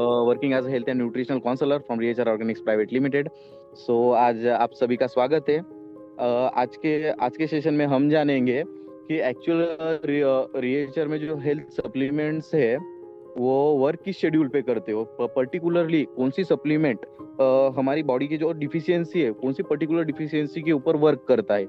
Working as health and nutritional counsellor from Reature organics private limited. So आज आप सभी का स्वागत है। आज के सेशन में हम जानेंगे कि एक्चुअल रिएचर में जो हेल्थ सप्लीमेंट्स है वो वर्क किस शेड्यूल पे करते हो, पर्टिकुलरली कौन सी सप्लीमेंट हमारी बॉडी की जो डिफिशियंसी है कौन सी पर्टिकुलर डिफिशियंसी के ऊपर वर्क करता है।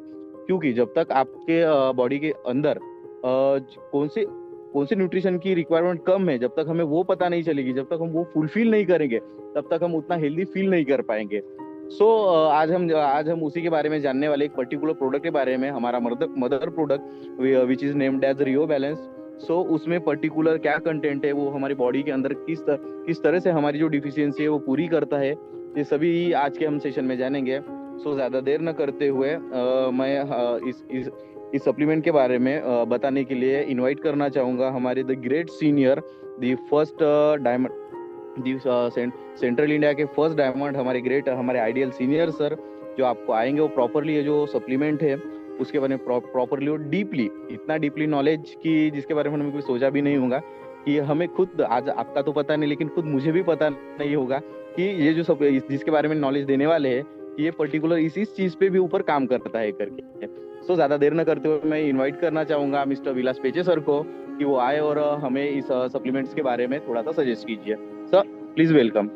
क्योंकि जब तक आपके बॉडी के अंदर कौन सी न्यूट्रिशन की रिक्वायरमेंट कम है, जब तक हमें वो पता नहीं चलेगी, जब तक हम वो फुलफिल नहीं करेंगे, तब तक हम उतना हेल्दी फील नहीं कर पाएंगे। सो आज हम उसी के बारे में जानने वाले, एक पर्टिकुलर प्रोडक्ट के बारे में, हमारा mother product which is named as Rio balance. So उसमें पर्टिकुलर क्या कंटेंट है, वो हमारी बॉडी के अंदर किस तरह से हमारी जो डिफिशियंसी है वो पूरी करता है, ये सभी आज के हम सेशन में जानेंगे। सो ज्यादा देर न करते हुए मैं इस सप्लीमेंट के बारे में बताने के लिए इनवाइट करना चाहूंगा हमारे the great senior, the first diamond, central India के फर्स्ट डायमंड, हमारे आइडियल सीनियर सर, जो आपको आएंगे वो प्रॉपरली ये जो सप्लीमेंट है उसके बारे में प्रॉपरली और डीपली, इतना डीपली नॉलेज की जिसके बारे में हमने कभी सोचा भी नहीं होगा कि हमें खुद, आज आपका तो पता नहीं लेकिन खुद मुझे भी पता नहीं होगा कि ये जो सब जिसके बारे में नॉलेज देने वाले हैं ये पर्टिकुलर इस चीज पे भी ऊपर काम करता है करके। सो ज्यादा देर न करते हुए मैं इनवाइट करना चाहूंगा मिस्टर विलास पेचे सर को कि वो आए और हमें इस सप्लीमेंट्स के बारे में थोड़ा सा सजेस्ट कीजिए। Sir please welcome.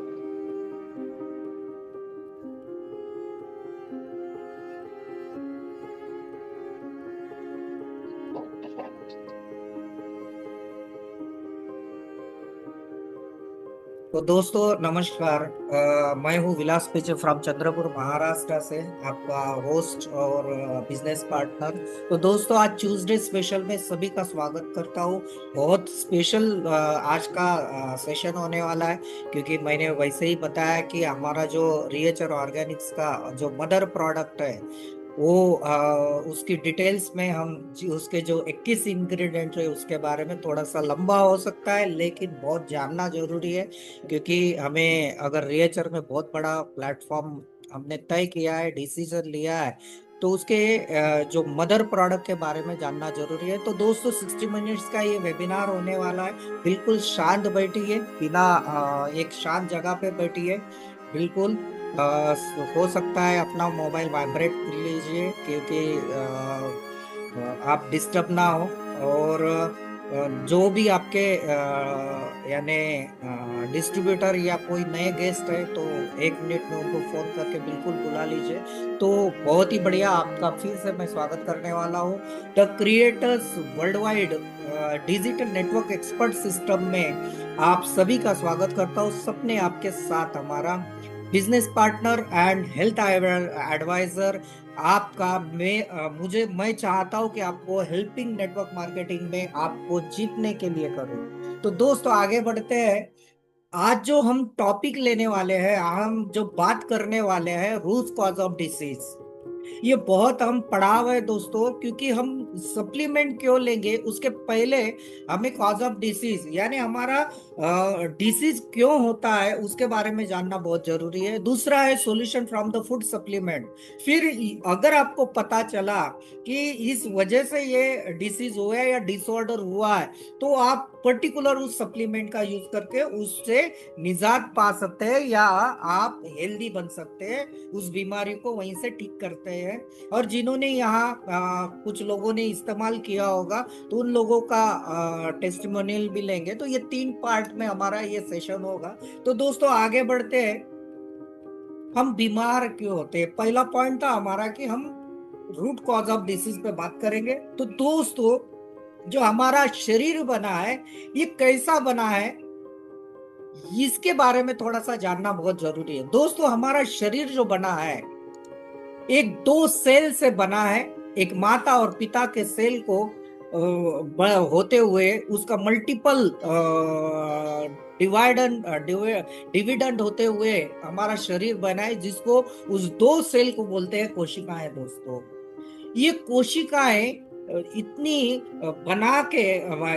तो दोस्तों नमस्कार। मैं हूँ विलास पेचे फ्रॉम चंद्रपुर महाराष्ट्र से, आपका होस्ट और बिजनेस पार्टनर। तो दोस्तों आज ट्यूसडे स्पेशल में सभी का स्वागत करता हूँ। बहुत स्पेशल आज का सेशन होने वाला है, क्योंकि मैंने वैसे ही बताया कि हमारा जो रिएचर ऑर्गेनिक्स का जो मदर प्रोडक्ट है वो उसकी डिटेल्स में हम उसके जो 21 इंग्रेडिएंट है उसके बारे में थोड़ा सा लंबा हो सकता है, लेकिन बहुत जानना जरूरी है। क्योंकि हमें अगर रिएचर में बहुत बड़ा प्लेटफॉर्म हमने तय किया है, डिसीजन लिया है, तो उसके जो मदर प्रोडक्ट के बारे में जानना जरूरी है। तो दोस्तों 60 मिनट्स का ये वेबिनार होने वाला है। बिल्कुल शांत बैठिए, बिना एक शांत जगह पे बैठिए। बिल्कुल हो सकता है अपना मोबाइल वाइब्रेट कर लीजिए, क्योंकि आप डिस्टर्ब ना हो। और जो भी आपके यानी डिस्ट्रीब्यूटर या कोई नए गेस्ट है तो 1 मिनट में उनको फोन करके बिल्कुल बुला लीजिए। तो बहुत ही बढ़िया, आपका फिर से मैं स्वागत करने वाला हूँ the creators world wide digital network expert system में। आप सभी का स्वागत करता हूँ। सपने आपके साथ हमारा business partner and health advisor आपका। मैं चाहता हूं कि आपको हेल्पिंग नेटवर्क मार्केटिंग में आपको जीतने के लिए करूं। तो दोस्तों आगे बढ़ते हैं। आज जो हम टॉपिक लेने वाले हैं, हम जो बात करने वाले हैं, रूट कॉज ऑफ डिसीज। ये बहुत हम पढ़ाव है दोस्तों, क्योंकि हम सप्लीमेंट क्यों लेंगे उसके पहले हमें कॉज ऑफ डिसीज यानी हमारा डिसीज क्यों होता है उसके बारे में जानना बहुत जरूरी है। दूसरा है solution from the food supplement. फिर अगर आपको पता चला कि इस वजह से ये डिसीज हुआ है या डिसऑर्डर हुआ है, तो आप पर्टिकुलर उस सप्लीमेंट का यूज करके उससे निजात पा सकते हैं या आप हेल्दी बन सकते हैं, उस बीमारी को वहीं से ठीक करते हैं। और जिन्होंने यहाँ कुछ लोगों ने इस्तेमाल किया होगा तो उन लोगों का टेस्टिमोनियल भी लेंगे। तो ये 3 पार्ट में हमारा ये सेशन होगा। तो दोस्तों आगे बढ़ते हैं। हम बीमार क्यों होते हैं, पहला पॉइंट था हमारा कि हम रूट कॉज ऑफ डिसीज पे बात करेंगे। तो दोस्तों जो हमारा शरीर बना है ये कैसा बना है, इसके बारे में थोड़ा सा जानना बहुत जरूरी है। दोस्तों हमारा शरीर जो बना है एक 2 सेल से बना है। एक माता और पिता के सेल को होते हुए उसका मल्टीपल डिविडेंड होते हुए हमारा शरीर बना है, जिसको उस 2 सेल को बोलते हैं कोशिकाएं। दोस्तों ये कोशिकाएं इतनी बना के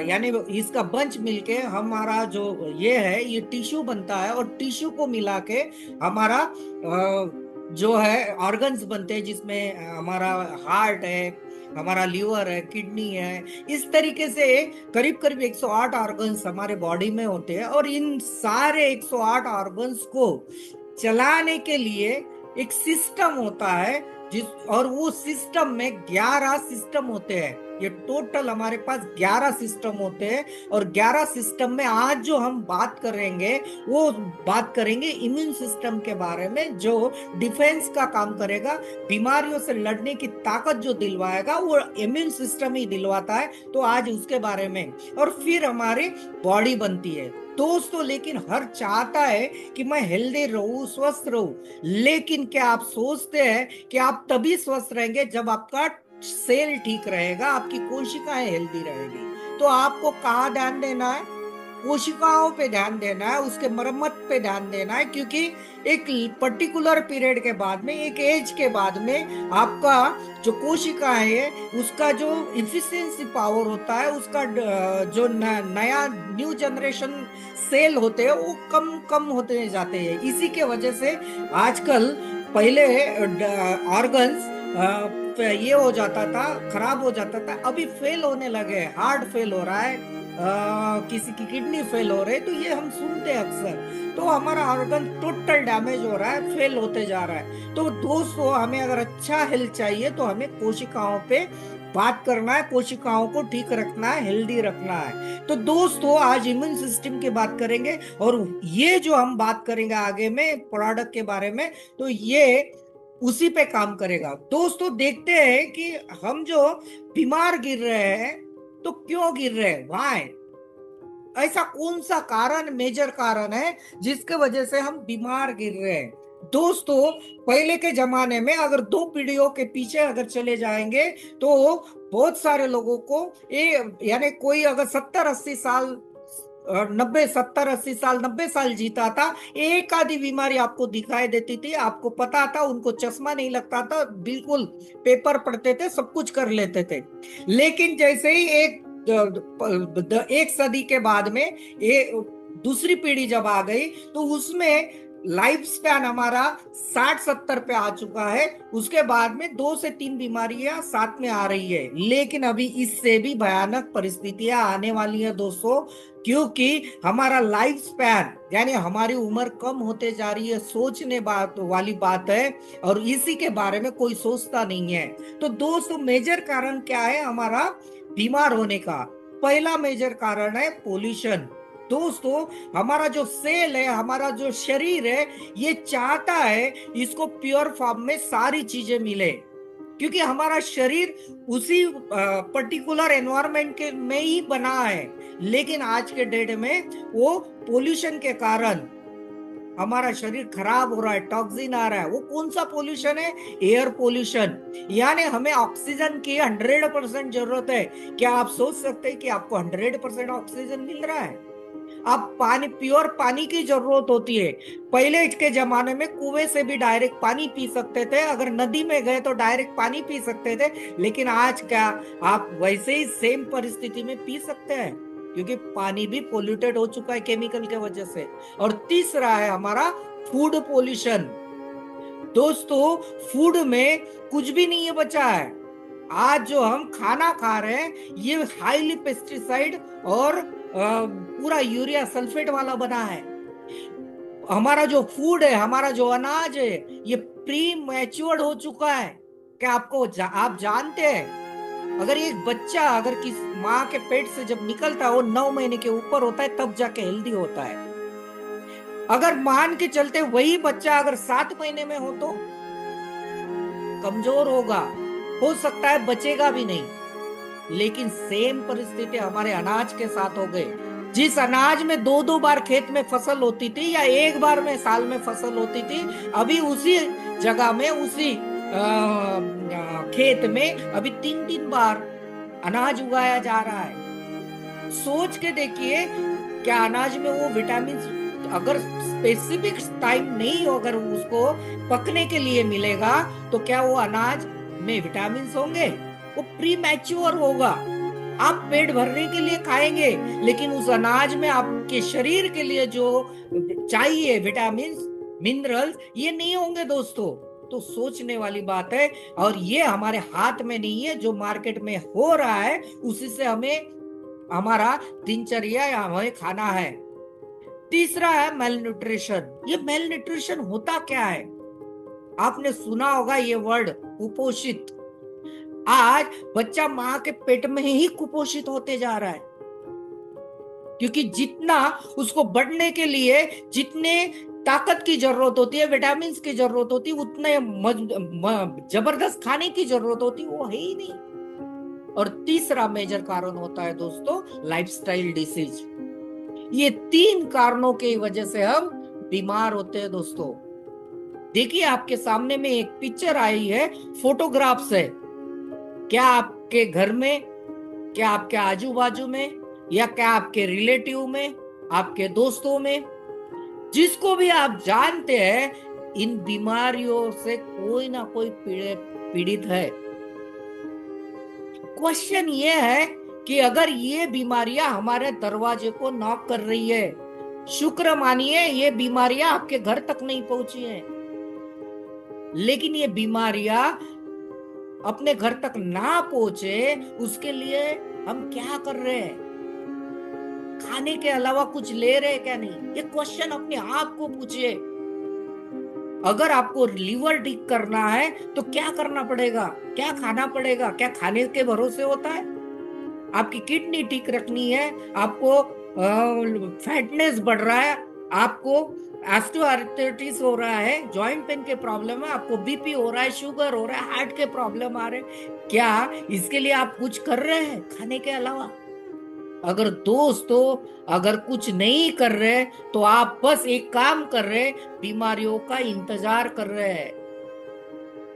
यानी इसका बंच मिलके हमारा जो ये है ये टिश्यू बनता है, और टिश्यू को मिला के हमारा जो है ऑर्गन्स बनते हैं, जिसमें हमारा हार्ट है, हमारा लीवर है, किडनी है, इस तरीके से करीब करीब 108 ऑर्गन्स हमारे बॉडी में होते हैं। और इन सारे 108 ऑर्गन्स को चलाने के लिए एक सिस्टम होता है, जिस और वो सिस्टम में 11 सिस्टम होते हैं। ये टोटल हमारे पास 11 सिस्टम होते हैं। और 11 सिस्टम में आज जो हम बात करेंगे वो बात करेंगे इम्यून सिस्टम के बारे में, जो डिफेंस का काम करेगा, बीमारियों से लड़ने की ताकत जो दिलवाएगा वो इम्यून सिस्टम ही दिलवाता है। तो आज उसके बारे में, और फिर हमारी बॉडी बनती है दोस्तों। लेकिन हर चाहता है कि मैं हेल्दी रहूं, स्वस्थ रहूं, लेकिन क्या आप सोचते हैं कि आप तभी स्वस्थ रहेंगे जब आपका सेल ठीक रहेगा, आपकी कोशिकाएं हेल्दी रहेगी। तो आपको कहाँ ध्यान देना है? कोशिकाओं पे ध्यान देना है, उसके मरम्मत पे ध्यान देना है। क्योंकि एक पर्टिकुलर पीरियड के बाद में, एक एज के बाद में, आपका जो कोशिका है उसका जो इफिशियंसी पावर होता है, उसका जो नया न्यू जनरेशन सेल होते हैं वो कम कम होते जाते हैं। इसी के वजह से आजकल पहले ऑर्गन्स ये हो जाता था, खराब हो जाता था, अभी फेल होने लगे। हार्ट फेल हो रहा है, किसी की किडनी फेल हो रही है, तो ये हम सुनते हैं अक्सर। तो हमारा ऑर्गन टोटल डैमेज हो रहा है, फेल होते जा रहा है। तो दोस्तों, हमें अगर अच्छा हेल्थ चाहिए तो हमें कोशिकाओं पे बात करना है, कोशिकाओं को ठीक रखना है, हेल्दी रखना है। तो दोस्तों, आज इम्यून सिस्टम की बात करेंगे, और ये जो हम बात करेंगे आगे में प्रोडक्ट के बारे में, तो ये उसी पे काम करेगा। दोस्तों, देखते हैं कि हम जो बीमार गिर रहे हैं तो क्यों गिर रहे हैं, व्हाई, ऐसा कौन सा कारण, मेजर कारण है जिसके वजह से हम बीमार गिर रहे हैं। दोस्तों, पहले के जमाने में अगर 2 पीढ़ियों के पीछे अगर चले जाएंगे तो बहुत सारे लोगों को यानी कोई अगर 70-80 साल 90 साल जीता था, एक आधी बीमारी आपको दिखाई देती थी, आपको पता था, उनको चश्मा नहीं लगता था, बिल्कुल पेपर पढ़ते थे, सब कुछ कर लेते थे। लेकिन जैसे ही एक सदी के बाद में दूसरी पीढ़ी जब आ गई, तो उसमें लाइफ स्पैन हमारा 60-70 पे आ चुका है। उसके बाद में 2 से 3 बीमारियां साथ में आ रही है। लेकिन अभी इससे भी भयानक परिस्थितियां आने वाली है दोस्तों, क्योंकि हमारा लाइफ स्पैन यानी हमारी उम्र कम होते जा रही है, सोचने वाली बात है, और इसी के बारे में कोई सोचता नहीं है। तो दोस्तों, मेजर कारण क्या है हमारा बीमार होने का? पहला मेजर कारण है पोल्यूशन। दोस्तों, हमारा जो सेल है, हमारा जो शरीर है, ये चाहता है इसको प्योर फॉर्म में सारी चीजें मिले, क्योंकि हमारा शरीर उसी पर्टिकुलर एनवायरनमेंट के में ही बना है। लेकिन आज के डेट में वो पोल्यूशन के कारण हमारा शरीर खराब हो रहा है, टॉक्सिन आ रहा है। वो कौन सा पोल्यूशन है? Air pollution. यानी हमें ऑक्सीजन की 100% जरूरत है। क्या आप सोच सकते हैं कि आपको 100% ऑक्सीजन मिल रहा है? आप पानी, प्योर पानी की जरूरत होती है। पहले के जमाने में कुएं से भी डायरेक्ट पानी पी सकते थे, अगर नदी में गए तो डायरेक्ट पानी पी सकते थे। लेकिन आज क्या आप वैसे ही सेम परिस्थिति में पी सकते हैं? क्योंकि पानी भी पोल्यूटेड हो चुका है केमिकल के वजह से। और तीसरा है हमारा फूड पोल्यूशन। दोस्तों, फूड में कुछ भी नहीं है बचा है। आज जो हम खाना खा रहे हैं ये हाईली पेस्टिसाइड और पूरा यूरिया सल्फेट वाला बना है। हमारा जो फूड है, हमारा जो अनाज है, ये प्री मैच्योर्ड हो चुका है। क्या आप जानते हैं, अगर एक बच्चा अगर किस माँ के पेट से जब निकलता है वो 9 महीने के ऊपर होता है, तब जाके हेल्दी होता है। अगर मान के चलते वही बच्चा अगर 7 महीने में हो तो कमजोर होगा, हो सकता है बचेगा भी नहीं। लेकिन सेम परिस्थिति हमारे अनाज के साथ हो गई। जिस अनाज में 2-2 बार खेत में फसल होती थी या एक बार में साल में फसल होती थी, अभी उसी जगह में, उसी खेत में अभी 3-3 बार अनाज उगाया जा रहा है। सोच के देखिए, क्या अनाज में वो विटामिन अगर स्पेसिफिक टाइम नहीं हो, अगर उसको पकने के लिए मिलेगा, तो क्या वो अनाज में विटामिन होंगे? वो प्री मैच्योर होगा। आप पेट भरने के लिए खाएंगे, लेकिन उस अनाज में आपके शरीर के लिए जो चाहिए विटामिन, मिनरल्स, ये नहीं होंगे दोस्तों। तो सोचने वाली बात है। और ये हमारे हाथ में नहीं है, जो मार्केट में हो रहा है उसी से हमें हमारा दिनचर्या या हमें खाना है। तीसरा है मेल न्यूट्रिशन। ये मेल न्यूट्रिशन होता क्या है? आपने सुना होगा ये वर्ड, कुपोषित। आज बच्चा माँ के पेट में ही कुपोषित होते जा रहा है, क्योंकि जितना उसको बढ़ने के लिए जितने ताकत की जरूरत होती है, विटामिन की जरूरत होती है, उतने जबरदस्त खाने की जरूरत होती है, वो है ही नहीं। और तीसरा मेजर कारण होता है दोस्तों लाइफस्टाइल डिसीज। ये 3 कारणों की वजह से हम बीमार होते हैं दोस्तों। देखिए आपके सामने में एक पिक्चर आई है, फोटोग्राफ से। क्या आपके घर में, क्या आपके आजू बाजू में, या क्या आपके रिलेटिव में, आपके दोस्तों में, जिसको भी आप जानते हैं, इन बीमारियों से कोई ना कोई पीड़ित है। क्वेश्चन ये है कि अगर ये बीमारियां हमारे दरवाजे को नॉक कर रही है, शुक्र मानिए ये बीमारियां आपके घर तक नहीं पहुंची हैं, लेकिन ये बीमारियां अपने घर तक ना पहुंचे उसके लिए हम क्या कर रहे हैं? खाने के अलावा कुछ ले रहे हैं क्या नहीं? ये क्वेश्चन अपने आप को पूछिए। अगर आपको लिवर ठीक करना है तो क्या करना पड़ेगा, क्या खाना पड़ेगा? क्या खाने के भरोसे होता है? आपकी किडनी ठीक रखनी है, आपको फैटनेस बढ़ रहा है, आपको ऑस्टियोआर्थराइटिस हो रहा है, जॉइंट पेन के प्रॉब्लम है, आपको बीपी हो रहा है, शुगर हो रहा है, हार्ट के प्रॉब्लम आ रहे हैं, क्या इसके लिए आप कुछ कर रहे हैं खाने के अलावा? अगर दोस्तों अगर कुछ नहीं कर रहे तो आप बस एक काम कर रहे, बीमारियों का इंतजार कर रहे हैं।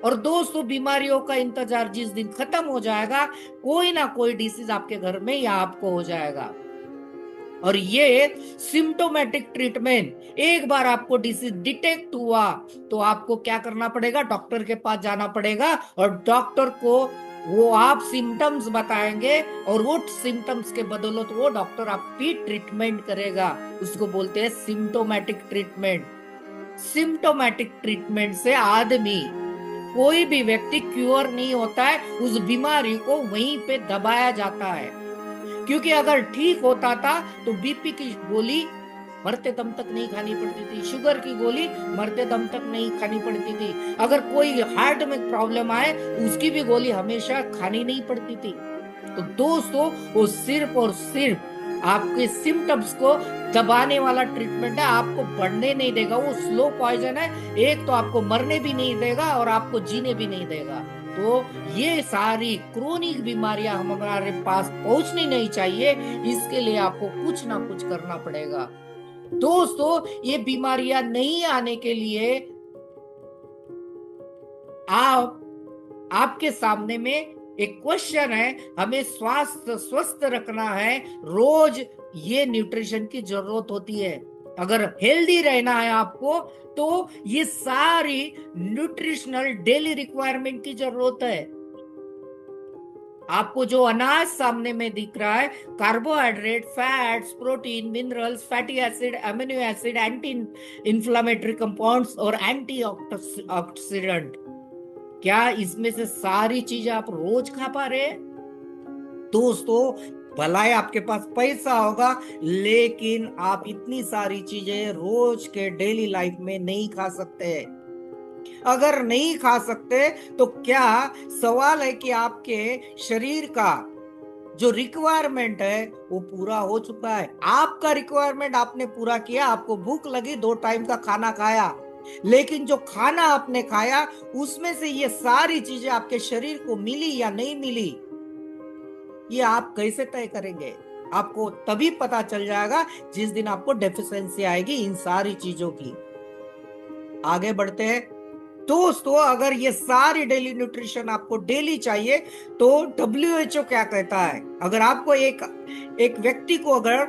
और दोस्तों बीमारियों का इंतजार जिस दिन खत्म हो जाएगा, कोई ना कोई डिसीज आपके घर में या आपको हो जाएगा। और ये सिम्टोमेटिक ट्रीटमेंट, एक बार आपको डिसीज डिटेक्ट हुआ तो आपको क्या करना पड़ेगा? डॉक्टर के पास जाना पड़ेगा, और डॉक्टर को वो आप सिम्टम्स बताएंगे, और वो सिम्टम्स के बदौलत वो डॉक्टर आपकी ट्रीटमेंट करेगा। उसको बोलते हैं सिम्टोमेटिक ट्रीटमेंट। सिम्टोमेटिक ट्रीटमेंट से आदमी, कोई भी व्यक्ति क्योर नहीं होता है, उस बीमारी को वहीं पे दबाया जाता है। क्योंकि अगर ठीक होता था तो बीपी की गोली मरते दम तक नहीं खानी पड़ती थी, शुगर की गोली मरते दम तक नहीं खानी पड़ती थी, अगर कोई हार्ट में प्रॉब्लम आए उसकी भी गोली हमेशा खानी नहीं पड़ती थी। तो दोस्तों वो सिर्फ और सिर्फ आपके सिम्टम्स को दबाने वाला ट्रीटमेंट है, आपको बढ़ने नहीं देगा। वो स्लो पॉइजन है, एक तो आपको मरने भी नहीं देगा और आपको जीने भी नहीं देगा। तो ये सारी क्रोनिक बीमारियां हमारे पास पहुंचनी नहीं चाहिए, इसके लिए आपको कुछ ना कुछ करना पड़ेगा। दोस्तों ये बीमारियां नहीं आने के लिए आपके सामने में एक क्वेश्चन है, हमें स्वास्थ्य स्वस्थ रखना है, रोज ये न्यूट्रिशन की जरूरत होती है। अगर हेल्दी रहना है आपको तो ये सारी न्यूट्रिशनल डेली रिक्वायरमेंट की जरूरत है। आपको जो अनाज सामने में दिख रहा है, carbohydrate, fats, protein, minerals, fatty acid, amino acid, anti inflammatory compounds और एंटी ऑक्सीडेंट, क्या इसमें से सारी चीजें आप रोज खा पा रहे हैं? दोस्तों भलाई आपके पास पैसा होगा, लेकिन आप इतनी सारी चीजें रोज के डेली लाइफ में नहीं खा सकते। अगर नहीं खा सकते तो क्या सवाल है कि आपके शरीर का जो रिक्वायरमेंट है वो पूरा हो चुका है? आपका रिक्वायरमेंट आपने पूरा किया, आपको भूख लगी, 2 टाइम का खाना खाया, लेकिन जो खाना आपने खाया उसमें से ये सारी चीजें आपके शरीर को मिली या नहीं मिली, ये आप कैसे तय करेंगे? आपको तभी पता चल जाएगा जिस दिन आपको डेफिशिएंसी आएगी इन सारी चीजों की। आगे बढ़ते हैं दोस्तों। अगर ये सारी डेली न्यूट्रिशन आपको डेली चाहिए तो WHO क्या कहता है? अगर आपको एक व्यक्ति को अगर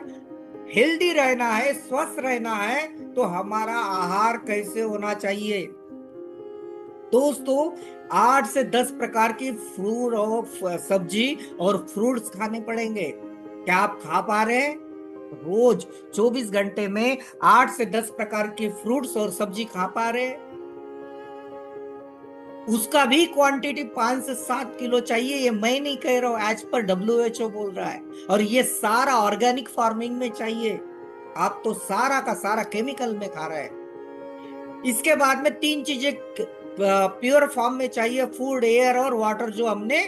हेल्दी रहना है, स्वस्थ रहना है, तो हमारा आहार कैसे होना चाहिए? दोस्तों 8 से 10 प्रकार की फ्रूट और सब्जी और फ्रूट्स खाने पड़ेंगे। क्या आप खा पा रहे हैं? रोज 24 घंटे में 8 से 10 प्रकार की फ्रूट्स और सब्जी खा पा रहे हैं? उसका भी क्वांटिटी 5 से 7 किलो चाहिए। ये मैं नहीं कह रहा हूं, एज पर WHO बोल रहा है। और ये सारा ऑर्गेनिक फार्मिंग में चाहिए। आप तो सारा का सारा केमिकल में खा रहे हैं। इसके बाद में 3 चीजें प्योर फॉर्म में चाहिए, फूड, एयर और वाटर, जो हमने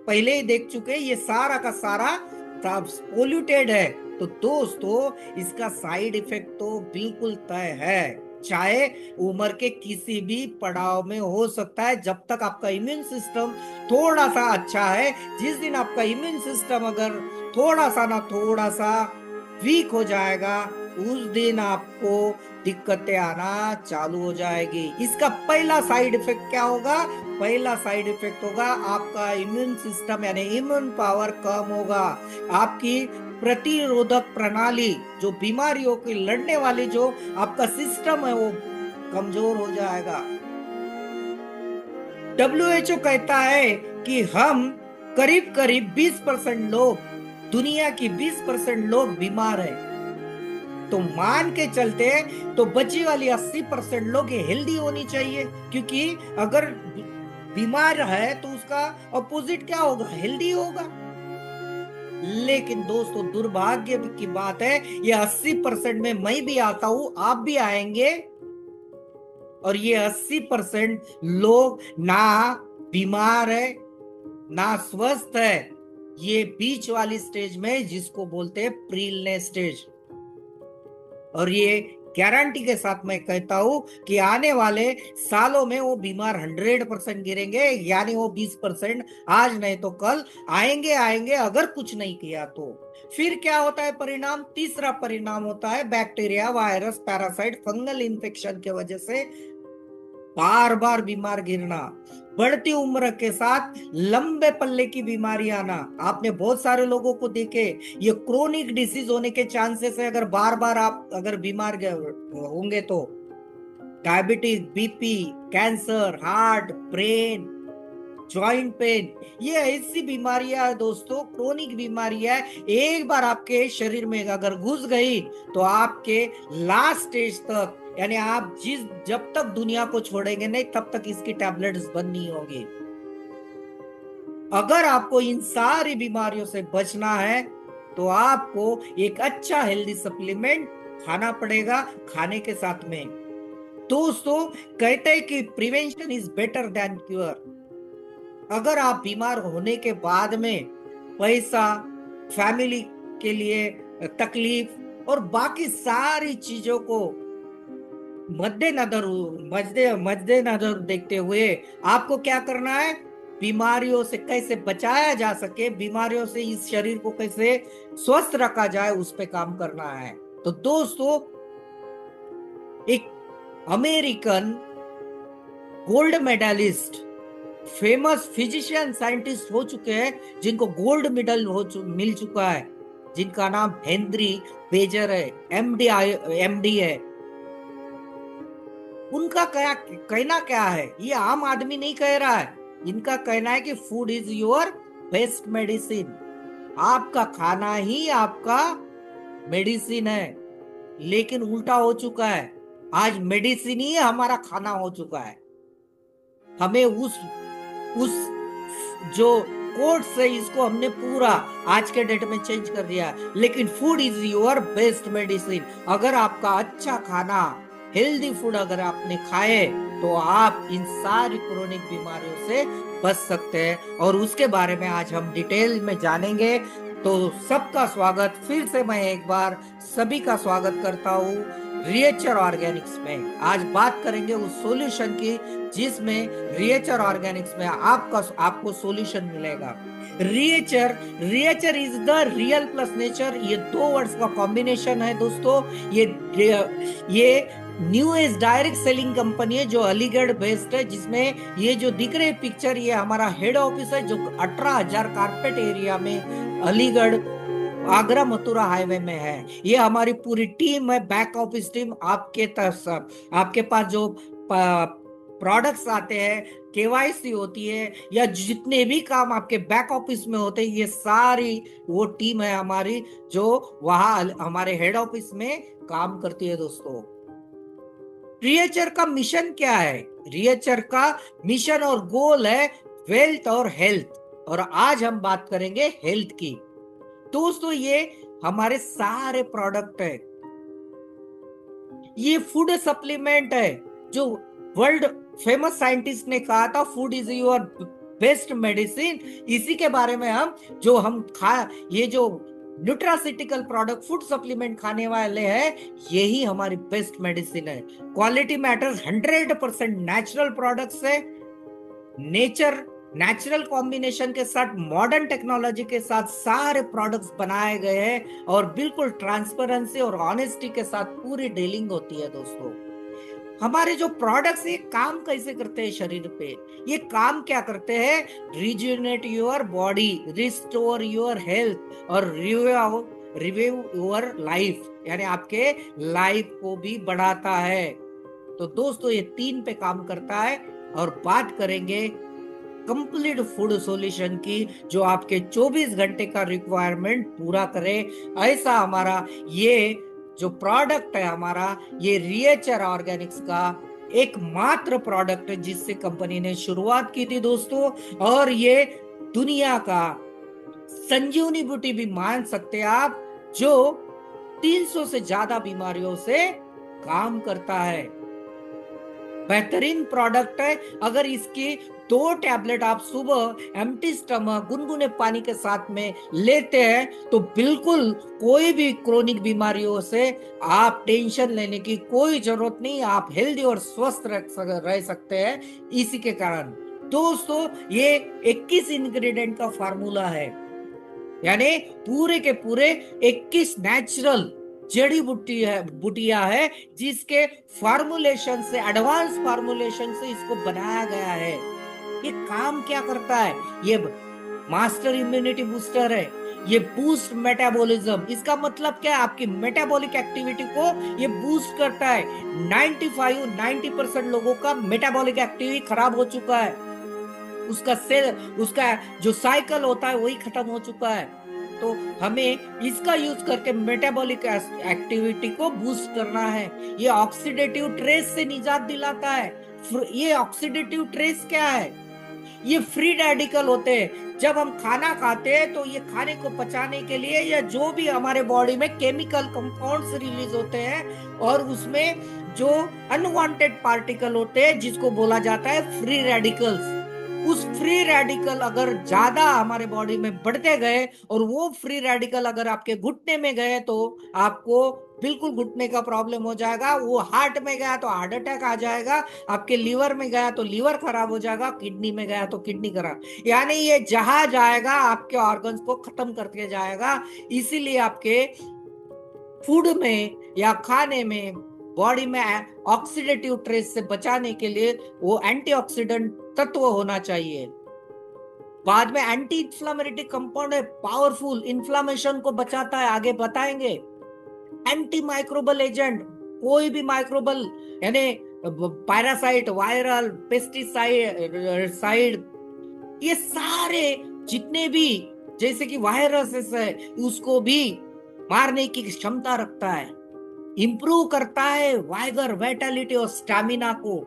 पहले ही देख चुके हैं। ये सारा का सारा पोल्यूटेड है। तो दोस्तों, इसका साइड इफेक्ट तो बिल्कुल तय है, चाहे उम्र के किसी भी पड़ाव में हो सकता है, जब तक आपका इम्यून सिस्टम थोड़ा सा अच्छा है। जिस दिन आपका इम्यून सिस्टम अगर थोड़ा सा वीक हो जाएगा, उस दिन आपको दिक्कतें आना चालू हो जाएगी। इसका पहला साइड इफेक्ट क्या होगा? पहला साइड इफेक्ट होगा आपका इम्यून सिस्टम यानी इम्यून पावर कम होगा। आपकी प्रतिरोधक प्रणाली, जो बीमारियों की लड़ने वाली जो आपका सिस्टम है, वो कमजोर हो जाएगा। WHO कहता है कि हम करीब करीब 20% लोग, दुनिया की 20% लोग बीमार है। तो मान के चलते तो बची वाली 80% लोग हेल्दी होनी चाहिए, क्योंकि अगर बीमार है तो उसका अपोजिट क्या होगा? हेल्दी होगा। लेकिन दोस्तों, दुर्भाग्य की बात है, ये 80% में मैं भी आता हूं, आप भी आएंगे, और ये 80% लोग ना बीमार है ना स्वस्थ है। ये बीच वाली स्टेज में, जिसको बोलते हैं प्रीलनेस स्टेज। और ये गारंटी के साथ मैं कहता हूं कि आने वाले सालों में वो बीमार 100% गिरेंगे, यानी वो 20% आज नहीं तो कल आएंगे अगर कुछ नहीं किया तो। फिर क्या होता है परिणाम? तीसरा परिणाम होता है bacteria, virus, parasite, fungal infection के वजह से बार बार बीमार गिरना, बढ़ती उम्र के साथ लंबे पल्ले की बीमारी आना। आपने बहुत सारे लोगों को देखे, ये क्रोनिक डिसीज होने के चांसेस है अगर बार बार आप अगर बीमार होंगे तो। Diabetes, BP, cancer, heart, brain, joint pain, ये ऐसी बीमारियां है दोस्तों, क्रोनिक बीमारियां है। एक बार आपके शरीर में अगर घुस गई तो आपके लास्ट स्टेज तक, यानी आप जब तक दुनिया को छोड़ेंगे नहीं, तब तक इसकी टैबलेट्स बंद नहीं होगी। अगर आपको इन सारी बीमारियों से बचना है तो आपको एक अच्छा हेल्दी सप्लीमेंट खाना पड़ेगा, खाने के साथ में। दोस्तों, कहते हैं कि prevention is better than cure. अगर आप बीमार होने के बाद में पैसा, फैमिली के लिए तकलीफ और बाकी सारी चीजों को मद्देनजर देखते हुए आपको क्या करना है? बीमारियों से कैसे बचाया जा सके, बीमारियों से इस शरीर को कैसे स्वस्थ रखा जाए, उस पे काम करना है। तो दोस्तों, एक American gold medalist, famous physician scientist हो चुके हैं, जिनको गोल्ड मेडल मिल चुका है, जिनका नाम हेनरी बेजर है, एमडी है। उनका कहना क्या है? ये आम आदमी नहीं कह रहा है। इनका कहना है कि food is your best medicine. आपका खाना ही आपका मेडिसिन है। लेकिन उल्टा हो चुका है, आज मेडिसिन ही हमारा खाना हो चुका है। हमें उस जो कोट से इसको हमने पूरा आज के डेट में चेंज कर दिया। लेकिन food is your best medicine. अगर आपका अच्छा खाना, हेल्दी फूड अगर आपने खाए तो आप इन सारी क्रोनिक बीमारियों से बच सकते हैं, और उसके बारे में आज हम डिटेल में जानेंगे। तो सबका स्वागत, फिर से मैं एक बार सभी का स्वागत करता हूँ रिएचर ऑर्गेनिक्स में। आज बात करेंगे उस सॉल्यूशन की जिसमें रिएचर ऑर्गेनिक्स में आपको सॉल्यूशन मिलेगा। Reature is the real plus nature, ये 2 वर्ड्स का कॉम्बिनेशन है दोस्तों। ये new age direct selling company है जो अलीगढ़ बेस्ड है, जिसमें ये जो दिख रहे पिक्चर, ये हमारा हेड ऑफिस है जो 18,000 कारपेट एरिया में अलीगढ़ आगरा मथुरा हाईवे में है। ये हमारी पूरी टीम है, बैक ऑफिस टीम। आपके पास जो प्रोडक्ट्स आते हैं, केवाईसी होती है, या जितने भी काम आपके बैक ऑफिस में होते हैं, ये सारी वो टीम है हमारी जो वहां हमारे हेड ऑफिस में काम करती है दोस्तों। रिएचर का मिशन क्या है? रिएचर का मिशन और गोल है वेल्थ और हेल्थ, और आज हम बात करेंगे हेल्थ की। दोस्तों ये हमारे सारे प्रोडक्ट है, ये फूड सप्लीमेंट है, जो वर्ल्ड फेमस साइंटिस्ट ने कहा था food is your best medicine. इसी के बारे में हम खा, ये जो न्यूट्रासिटिकल प्रोडक्ट फूड सप्लीमेंट खाने वाले हैं, यही हमारी बेस्ट मेडिसिन है। क्वालिटी मैटर्स, 100% नेचुरल प्रोडक्ट्स है, नेचुरल कॉम्बिनेशन के साथ मॉडर्न टेक्नोलॉजी के साथ सारे प्रोडक्ट्स बनाए गए हैं, और बिल्कुल ट्रांसपेरेंसी और ऑनेस्टी के साथ पूरी डीलिंग होती है। दोस्तों हमारे जो प्रोडक्ट्स ये काम कैसे करते हैं शरीर पे, ये काम क्या करते हैं? Rejuvenate your body, restore your health, और रिव्यू योर लाइफ, यानी आपके लाइफ को भी बढ़ाता है। तो दोस्तों ये 3 पे काम करता है, और बात करेंगे कंप्लीट फूड सॉल्यूशन की, जो आपके 24 घंटे का रिक्वायरमेंट पूरा करे। ऐसा हमारा ये जो प्रोडक्ट है हमारा, ये रिएचर ऑर्गेनिक्स का एकमात्र प्रोडक्ट है जिससे कंपनी ने शुरुआत की थी दोस्तों, और ये दुनिया का संजीवनी बूटी भी मान सकते हैं आप, जो 300 से ज्यादा बीमारियों से काम करता है। बेहतरीन प्रोडक्ट है। अगर इसकी 2 टैबलेट आप सुबह एम्प्टी स्टमक गुनगुने पानी के साथ में लेते हैं, तो बिल्कुल कोई भी क्रोनिक बीमारियों से आप टेंशन लेने की कोई जरूरत नहीं, आप हेल्दी और स्वस्थ रह सकते हैं। इसी के कारण दोस्तों ये 21 इंग्रेडिएंट का फार्मूला है, यानी पूरे के पूरे 21 नेचुरल जड़ी बुटिया है, जिसके फार्मूलेशन से, एडवांस फार्मूलेशन से इसको बनाया गया है। ये काम क्या करता है? ये मास्टर इम्यूनिटी बूस्टर है, ये बूस्ट मेटाबॉलिज्म। इसका मतलब क्या है? आपकी मेटाबॉलिक एक्टिविटी को ये बूस्ट करता है। 90% लोगों का मेटाबॉलिक एक्टिविटी खराब हो चुका है, उसका जो साइकिल होता है वही खत्म हो चुका है। तो हमें इसका यूज करके मेटाबॉलिक एक्टिविटी को बूस्ट करना है। ये ऑक्सीडेटिव ट्रेस से निजात दिलाता है। ये ऑक्सीडेटिव ट्रेस क्या है? ये फ्री रेडिकल होते हैं। जब हम खाना खाते हैं तो ये खाने को पचाने के लिए, या जो भी हमारे बॉडी में केमिकल कंपाउंड्स रिलीज होते हैं, और उसमें जो अनवांटेड पार्टिकल होते हैं जिसको बोला जाता है फ्री रेडिकल्स, उस फ्री रेडिकल अगर ज्यादा हमारे बॉडी में बढ़ते गए, और वो फ्री रेडिकल अगर आपके घुटने में गए, तो आपको बिल्कुल घुटने का प्रॉब्लम हो जाएगा। वो हार्ट में गया तो हार्ट अटैक आ जाएगा, आपके लीवर में गया तो लीवर खराब हो जाएगा, किडनी में गया तो किडनी खराब, यानी ये जहां जाएगा आपके ऑर्गन्स को खत्म करके जाएगा। इसीलिए आपके फूड में या खाने में, बॉडी में ऑक्सीडेटिव ट्रेस से बचाने के लिए वो एंटीऑक्सीडेंट तत्व होना चाहिए। बाद में एंटी इंफ्लामेटरी कंपाउंड है, पावरफुल, इन्फ्लामेशन को बचाता है, आगे बताएंगे। एंटी माइक्रोबल एजेंट, कोई भी माइक्रोबल यानी पैरासाइट, वायरल, पेस्टिसाइड, ये सारे जितने भी जैसे कि वायरसेस है, उसको भी मारने की क्षमता रखता है। इंप्रूव करता है वाइगर, वाइटलिटी और स्टैमिना को,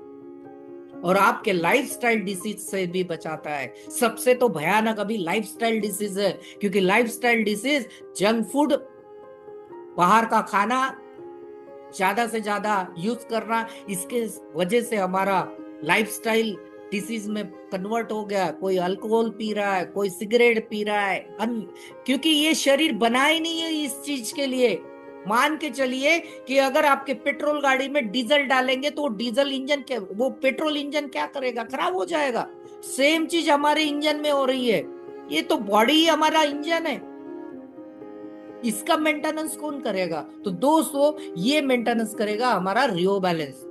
और आपके लाइफस्टाइल डिसीज से भी बचाता है। सबसे तो भयानक अभी लाइफस्टाइल डिसीज है, क्योंकि लाइफस्टाइल डिसीज, जंक फूड, बाहर का खाना ज्यादा से ज्यादा यूज करना, इसके वजह से हमारा लाइफस्टाइल डिसीज में कन्वर्ट हो गया। कोई अल्कोहल पी रहा है, कोई सिगरेट पी रहा है, क्योंकि ये शरीर बना ही नहीं है इस चीज के लिए। मान के चलिए कि अगर आपके पेट्रोल गाड़ी में डीजल डालेंगे तो डीजल इंजन के, वो पेट्रोल इंजन क्या करेगा? खराब हो जाएगा। सेम चीज हमारे इंजन में हो रही है। ये तो बॉडी ही हमारा इंजन है, इसका मेंटेनेंस कौन करेगा? तो दोस्तों ये मेंटेनेंस करेगा हमारा रियो बैलेंस।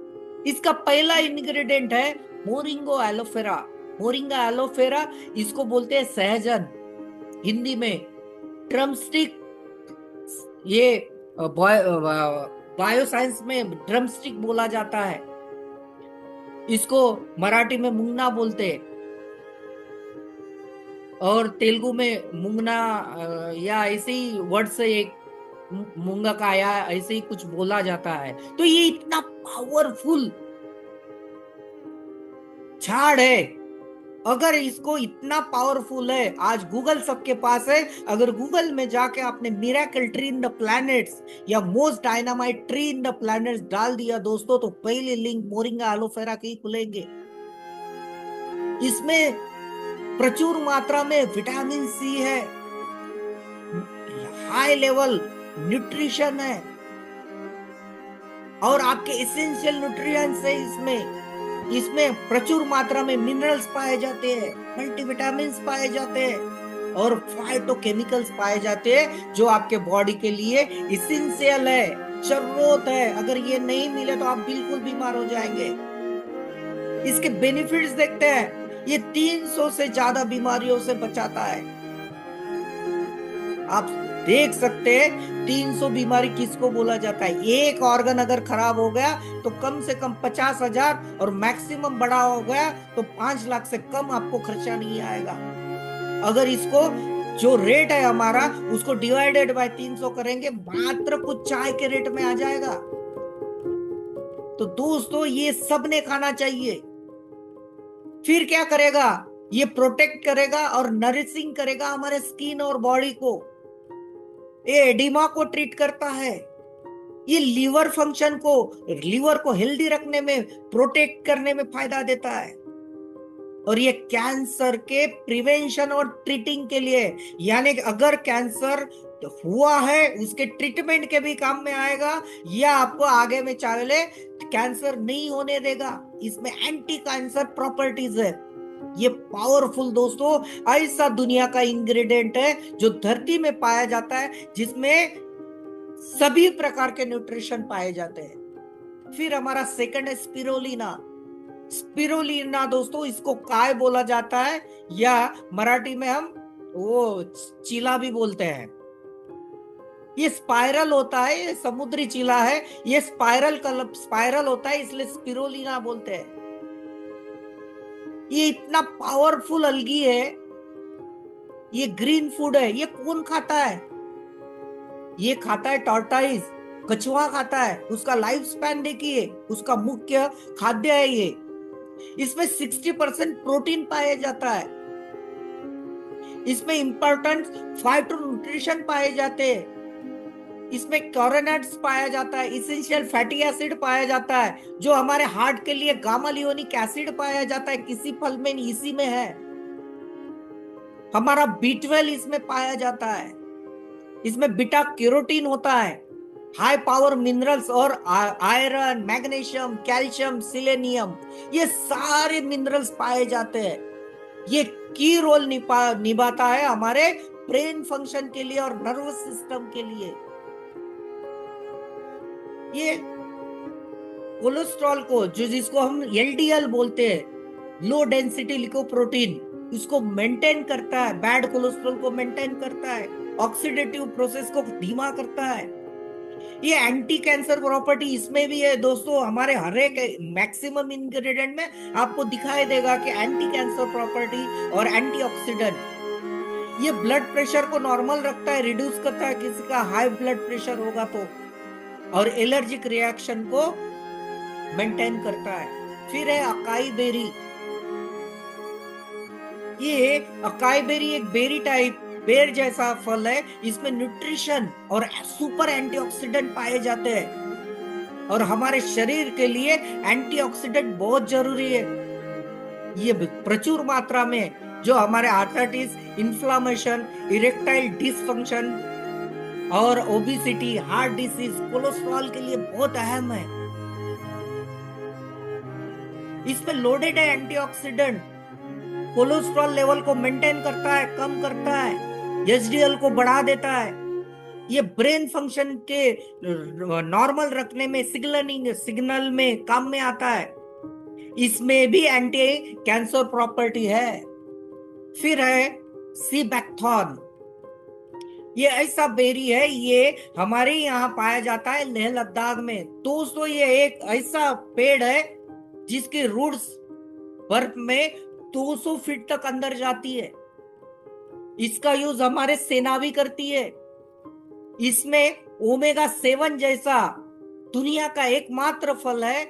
इसका पहला इंग्रेडिएंट है मोरिंगो एलोवेरा। मोरिंगा एलोवेरा, इसको बोलते हैं सहजन, हिंदी में ड्रमस्टिक। ये बायो साइंस में ड्रमस्टिक बोला जाता है, इसको मराठी में मुंगना बोलते हैं, और तेलुगु में मुंगना, या ऐसे ही वर्ड से एक मूंगा का या ऐसे ही कुछ बोला जाता है। तो ये इतना पावरफुल झाड़ है। अगर इसको इतना पावरफुल है, आज गूगल सबके पास है, अगर गूगल में जाके आपने miracle tree in the planets या most dynamite tree in the planets डाल दिया दोस्तों, तो पहले लिंक मोरिंगा एलोवेरा के ही खुलेंगे। इसमें प्रचुर मात्रा में विटामिन सी है, हाई लेवल न्यूट्रिशन है, और आपके एसेंशियल न्यूट्रिएंट्स है इसमें प्रचुर मात्रा में मिनरल्स पाए जाते हैं, मल्टीविटामिन्स पाए जाते हैं, और फाइटोकेमिकल्स पाए जाते हैं जो आपके बॉडी के लिए एसेंशियल है, जरूरत है। अगर ये नहीं मिले तो आप बिल्कुल बीमार हो जाएंगे। इसके बेनिफिट्स देखते हैं। ये 300 से ज्यादा बीमारियों से बचाता है। आप देख सकते हैं 300 बीमारी किसको बोला जाता है। एक ऑर्गन अगर खराब हो गया तो कम से कम 50,000, और मैक्सिमम बड़ा हो गया तो 5 लाख से कम आपको खर्चा नहीं आएगा। अगर इसको जो रेट है हमारा उसको डिवाइडेड बाय 300 करेंगे, मात्र कुछ चाय के रेट में आ जाएगा। तो दोस्तों ये सबने खाना चाहिए। फिर क्या करेगा, ये प्रोटेक्ट करेगा और नरिशिंग करेगा हमारे स्किन और बॉडी को। ये एडिमा को ट्रीट करता है। ये लीवर फंक्शन को, लीवर को हेल्दी रखने में, प्रोटेक्ट करने में फायदा देता है। और ये कैंसर के प्रिवेंशन और ट्रीटिंग के लिए, यानी कि अगर कैंसर हुआ है उसके ट्रीटमेंट के भी काम में आएगा, या आपको आगे में चाहे कैंसर नहीं होने देगा। इसमें एंटी कैंसर प्रॉपर्टीज है। ये पावरफुल दोस्तों ऐसा दुनिया का इंग्रेडिएंट है जो धरती में पाया जाता है, जिसमें सभी प्रकार के न्यूट्रिशन पाए जाते हैं। फिर हमारा सेकंड है स्पिरुलिना। स्पिरुलिना दोस्तों इसको काय बोला जाता है, या मराठी में हम वो चीला भी बोलते हैं। ये स्पाइरल होता है, ये समुद्री चीला है, ये स्पाइरल होता है, इसलिए स्पिरुलिना बोलते हैं। ये इतना पावरफुल अलगी है, ये ग्रीन फूड है। ये कौन खाता है? ये खाता है टॉर्टाइज, कछुआ खाता है। उसका लाइफ स्पैन देखिए, उसका मुख्य खाद्य है ये। इसमें 60% प्रोटीन पाया जाता है। इसमें इंपॉर्टेंट फाइटोन्यूट्रिशन पाए जाते हैं। इसमें कॉर्नट्स पाया जाता है, इसेंशियल फैटी एसिड पाया जाता है, जो हमारे हार्ट के लिए गामा लियोनिक एसिड पाया जाता है, किसी फल में इसी में है। हमारा B12 इसमें पाया जाता है। इसमें बीटा कैरोटीन होता है, हाई पावर मिनरल्स और आयरन, मैग्नीशियम, कैल्शियम, सिलेनियम, ये सारे मिनरल्स पाए जाते हैं। ये की रोल निभाता है हमारे ब्रेन फंक्शन के लिए और नर्वस सिस्टम के लिए। ये कोलेस्ट्रॉल को, जो जिसको हम LDL बोलते हैं, लो डेंसिटी लिपोप्रोटीन, इसको मेंटेन करता है। बैड कोलेस्ट्रॉल को मेंटेन करता है, ऑक्सीडेटिव प्रोसेस को धीमा करता है। ये एंटी कैंसर प्रॉपर्टी इसमें भी है दोस्तों। हमारे हर एक मैक्सिमम इंग्रेडिएंट में आपको दिखाई देगा कि एंटी कैंसर प्रॉपर्टी और एंटीऑक्सीडेंट। ये ब्लड प्रेशर को नॉर्मल रखता है, रिड्यूस करता है किसी का हाई ब्लड प्रेशर होगा तो, और एलर्जिक रिएक्शन को मेंटेन करता है। फिर है अकाई बेरी। ये अकाई बेरी एक बेरी टाइप, बेर जैसा फल है। इसमें न्यूट्रिशन और सुपर एंटीऑक्सीडेंट पाए जाते हैं, और हमारे शरीर के लिए एंटीऑक्सीडेंट बहुत जरूरी है। ये प्रचुर मात्रा में, जो हमारे आर्थराइटिस, इन्फ्लामेशन, इरेक्टाइल डिसफंक्शन और ओबेसिटी, हार्ट डिसीज, कोलेस्ट्रॉल के लिए बहुत अहम है। इसमें लोडेड है एंटीऑक्सीडेंट, कोलेस्ट्रॉल लेवल को मेंटेन करता है, कम करता है, HDL को बढ़ा देता है। ये ब्रेन फंक्शन के नॉर्मल रखने में, सिग्नल में काम में आता है। इसमें भी एंटी कैंसर प्रॉपर्टी है। फिर है सीबैक्थॉर्न। ये ऐसा बेरी है, ये हमारे यहाँ पाया जाता है लेह लद्दाख में। दोस्तों ये एक ऐसा पेड़ है जिसकी रूट्स बर्फ में 200 फीट तक अंदर जाती है। इसका यूज हमारे सेना भी करती है। इसमें ओमेगा 7 जैसा दुनिया का एकमात्र फल है,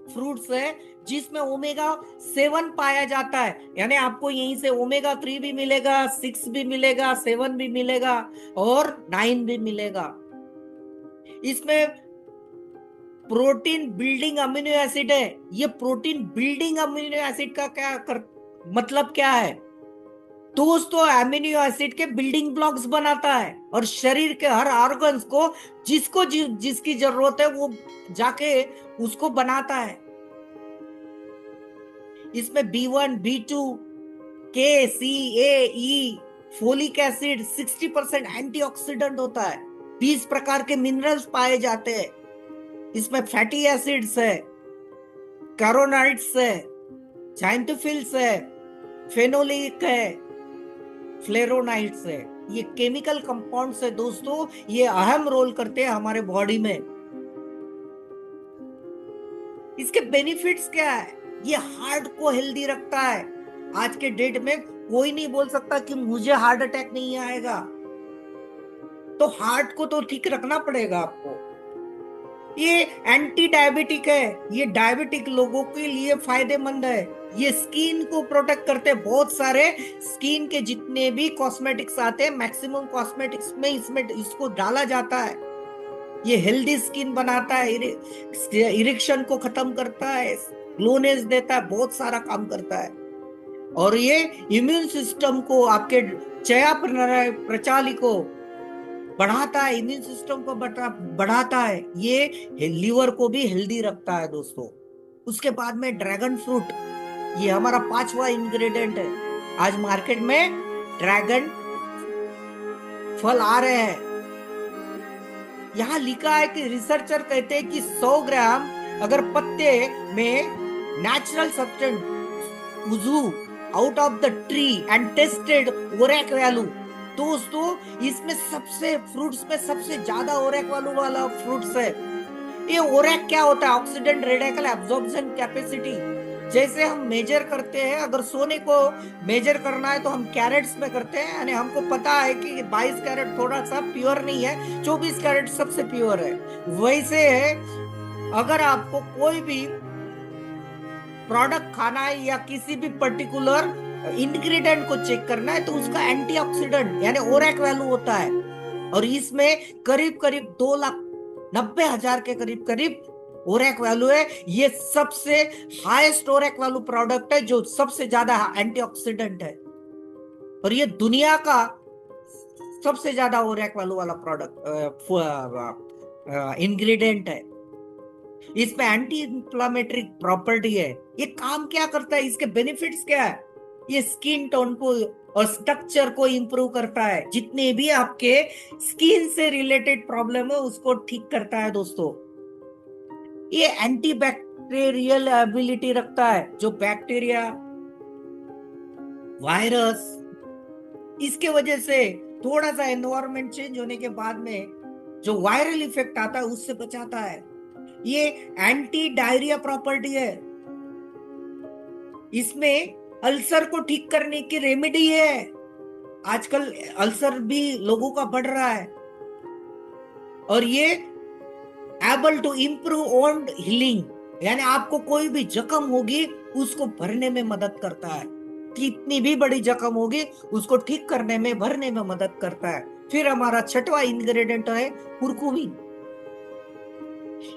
फ्रूट्स है, जिसमें ओमेगा 7 पाया जाता है। यानी आपको यहीं से ओमेगा 3 भी मिलेगा, 6 भी मिलेगा, 7 भी मिलेगा और 9 भी मिलेगा। इसमें प्रोटीन बिल्डिंग अमीनो एसिड है। ये प्रोटीन बिल्डिंग अमीनो एसिड का मतलब क्या है दोस्तों? अमीनो एसिड के बिल्डिंग ब्लॉक्स बनाता है और शरीर के हर ऑर्गन्स को जिसकी जरूरत है वो जाके उसको बनाता है। इसमें B1, B2, के, सी, ए, ई, फोलिक एसिड, 60% एंटीऑक्सीडेंट होता है, 20 प्रकार के मिनरल्स पाए जाते हैं। इसमें फैटी एसिड्स है, कैरोनाइड्स है, जाइंटोफिल्स है, फेनोलिक है, फ्लेरोनाइड्स है। ये केमिकल कंपाउंड्स है दोस्तों, ये अहम रोल करते हैं हमारे बॉडी में। इसके बेनिफिट्स क्या है? ये हार्ट को हेल्दी रखता है। आज के डेट में कोई नहीं बोल सकता कि मुझे हार्ट अटैक नहीं आएगा, तो हार्ट को तो ठीक रखना पड़ेगा आपको। ये एंटी डायबिटिक है, ये डायबिटिक लोगों के लिए फायदेमंद है। ये स्किन को प्रोटेक्ट करते हैं। बहुत सारे स्किन के जितने भी कॉस्मेटिक्स आते हैं, मैक्सिमम कॉस्मेटिक्स में इसमें इसको डाला जाता है। ये हेल्दी स्किन बनाता है, इरिक्शन को खत्म करता है, ग्लोनेस देता है, बहुत सारा काम करता है। और ये इम्यून सिस्टम को, आपके चयापचय को बढ़ाता है, इम्यून सिस्टम को बढ़ाता है। ये लीवर को भी हेल्दी रखता है दोस्तों। उसके बाद में ड्रैगन फ्रूट, ये हमारा 5वां इंग्रेडिएंट है। आज मार्केट में ड्रैगन फल आ रहे हैं। यहाँ लिखा है कि रिसर्चर कहते हैं कि 100 ग्राम अगर पत्ते में natural substance Uju out of the tree and tested ओरेक value. दोस्तों इसमें फ्रूट्स में सबसे ज्यादा ओरेक वैल्यू वाला फ्रूट्स है। ये ओरेक क्या होता है? Oxidant radical absorption capacity. जैसे हम मेजर करते हैं, अगर सोने को मेजर करना है तो हम कैरेट्स में करते हैं, यानी हमको पता है कि 22 कैरेट थोड़ा सा प्योर नहीं है, 24 कैरेट सबसे प्योर है। वैसे है, अगर आपको कोई भी प्रोडक्ट खाना है या किसी भी पर्टिकुलर इंग्रेडिएंट को चेक करना है तो उसका एंटीऑक्सीडेंट यानी ओरेक वैल्यू होता है। और इसमें करीब करीब 2,90,000 के करीब ओरेक वैल्यू है। ये सबसे हाईएस्ट ओरेक वैल्यू प्रोडक्ट है, जो सबसे ज्यादा एंटीऑक्सीडेंट है। और ये दुनिया का सबसे ज्यादा ओरेक वैल्यू वाला प्रोडक्ट इंग्रेडिएंट है। इसमें एंटी इंफ्लामेटरी प्रॉपर्टी है। ये काम क्या करता है? इसके बेनिफिट्स क्या है? ये स्किन टोन को और स्ट्रक्चर को इंप्रूव करता है। जितने भी आपके स्किन से रिलेटेड प्रॉब्लम है उसको ठीक करता है दोस्तों। ये एंटी बैक्टीरियल एबिलिटी रखता है, जो बैक्टीरिया, वायरस, इसके वजह से थोड़ा सा एनवायरनमेंट चेंज होने के बाद में जो वायरल इफेक्ट आता है उससे बचाता है। ये एंटी डायरिया प्रॉपर्टी है। इसमें अल्सर को ठीक करने की रेमेडी है। आजकल अल्सर भी लोगों का बढ़ रहा है। और ये able to improve wound healing, यानी आपको कोई भी जख्म होगी उसको भरने में मदद करता है। कितनी भी बड़ी जख्म होगी उसको ठीक करने में, भरने में मदद करता है। फिर हमारा 6वां इंग्रेडिएंट है कुरकुमिन।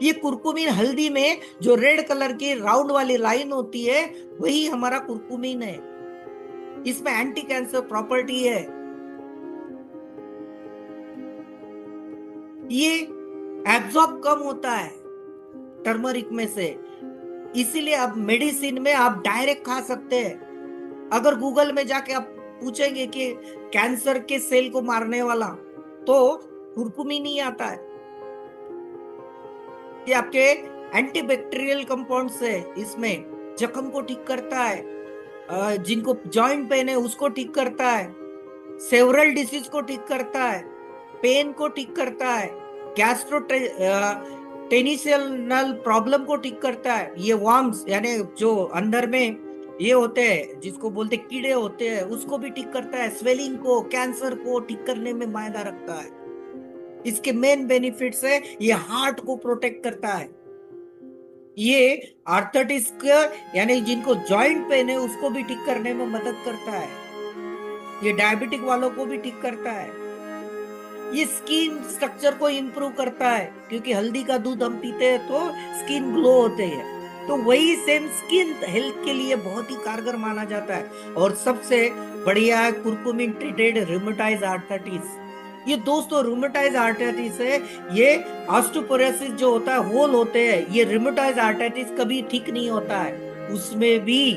ये कुरकुमिन, हल्दी में जो रेड कलर की राउंड वाली लाइन होती है वही हमारा कुरकुमिन है। इसमें एंटी कैंसर प्रॉपर्टी है। ये एब्जॉर्ब कम होता है टर्मरिक में से, इसीलिए अब मेडिसिन में आप डायरेक्ट खा सकते हैं। अगर गूगल में जाके आप पूछेंगे कि कैंसर के सेल को मारने वाला, तो कुरकुमिन ही आता है। ये आपके एंटीबैक्टीरियल कंपाउंड्स है। इसमें जख्म को ठीक करता है, जिनको जॉइंट पेन है उसको ठीक करता है, सेवरल डिसीज को ठीक करता है, पेन को ठीक करता है, गैस्ट्रोटेनिशियल प्रॉब्लम को ठीक करता है। ये वर्म्स यानी जो अंदर में ये होते हैं, जिसको बोलते कीड़े होते हैं, उसको भी ठीक करता है। स्वेलिंग को, कैंसर को ठीक करने में मायना रखता है। इसके मेन बेनिफिट्स है, ये हार्ट को प्रोटेक्ट करता है, ये आर्थराइटिस का यानी जिनको जॉइंट पेन है उसको भी ठीक करने में मदद करता है, ये डायबिटिक वालों को भी ठीक करता है, ये स्किन स्ट्रक्चर को इंप्रूव करता है, क्योंकि हल्दी का दूध हम पीते हैं तो स्किन ग्लो होते हैं, तो वही सेम स्किन हेल्थ के लिए बहुत ही कारगर माना जाता है। और सबसे बढ़िया है कुरकुमिन ट्रीटेड रूमेटाइज आर्थराइटिस। ये दोस्तों रूमेटाइज आर्थराइटिस है, ये ऑस्टियोपोरोसिस जो होता है, होल होते हैं, ये रूमेटाइज आर्थराइटिस कभी ठीक नहीं होता है, उसमें भी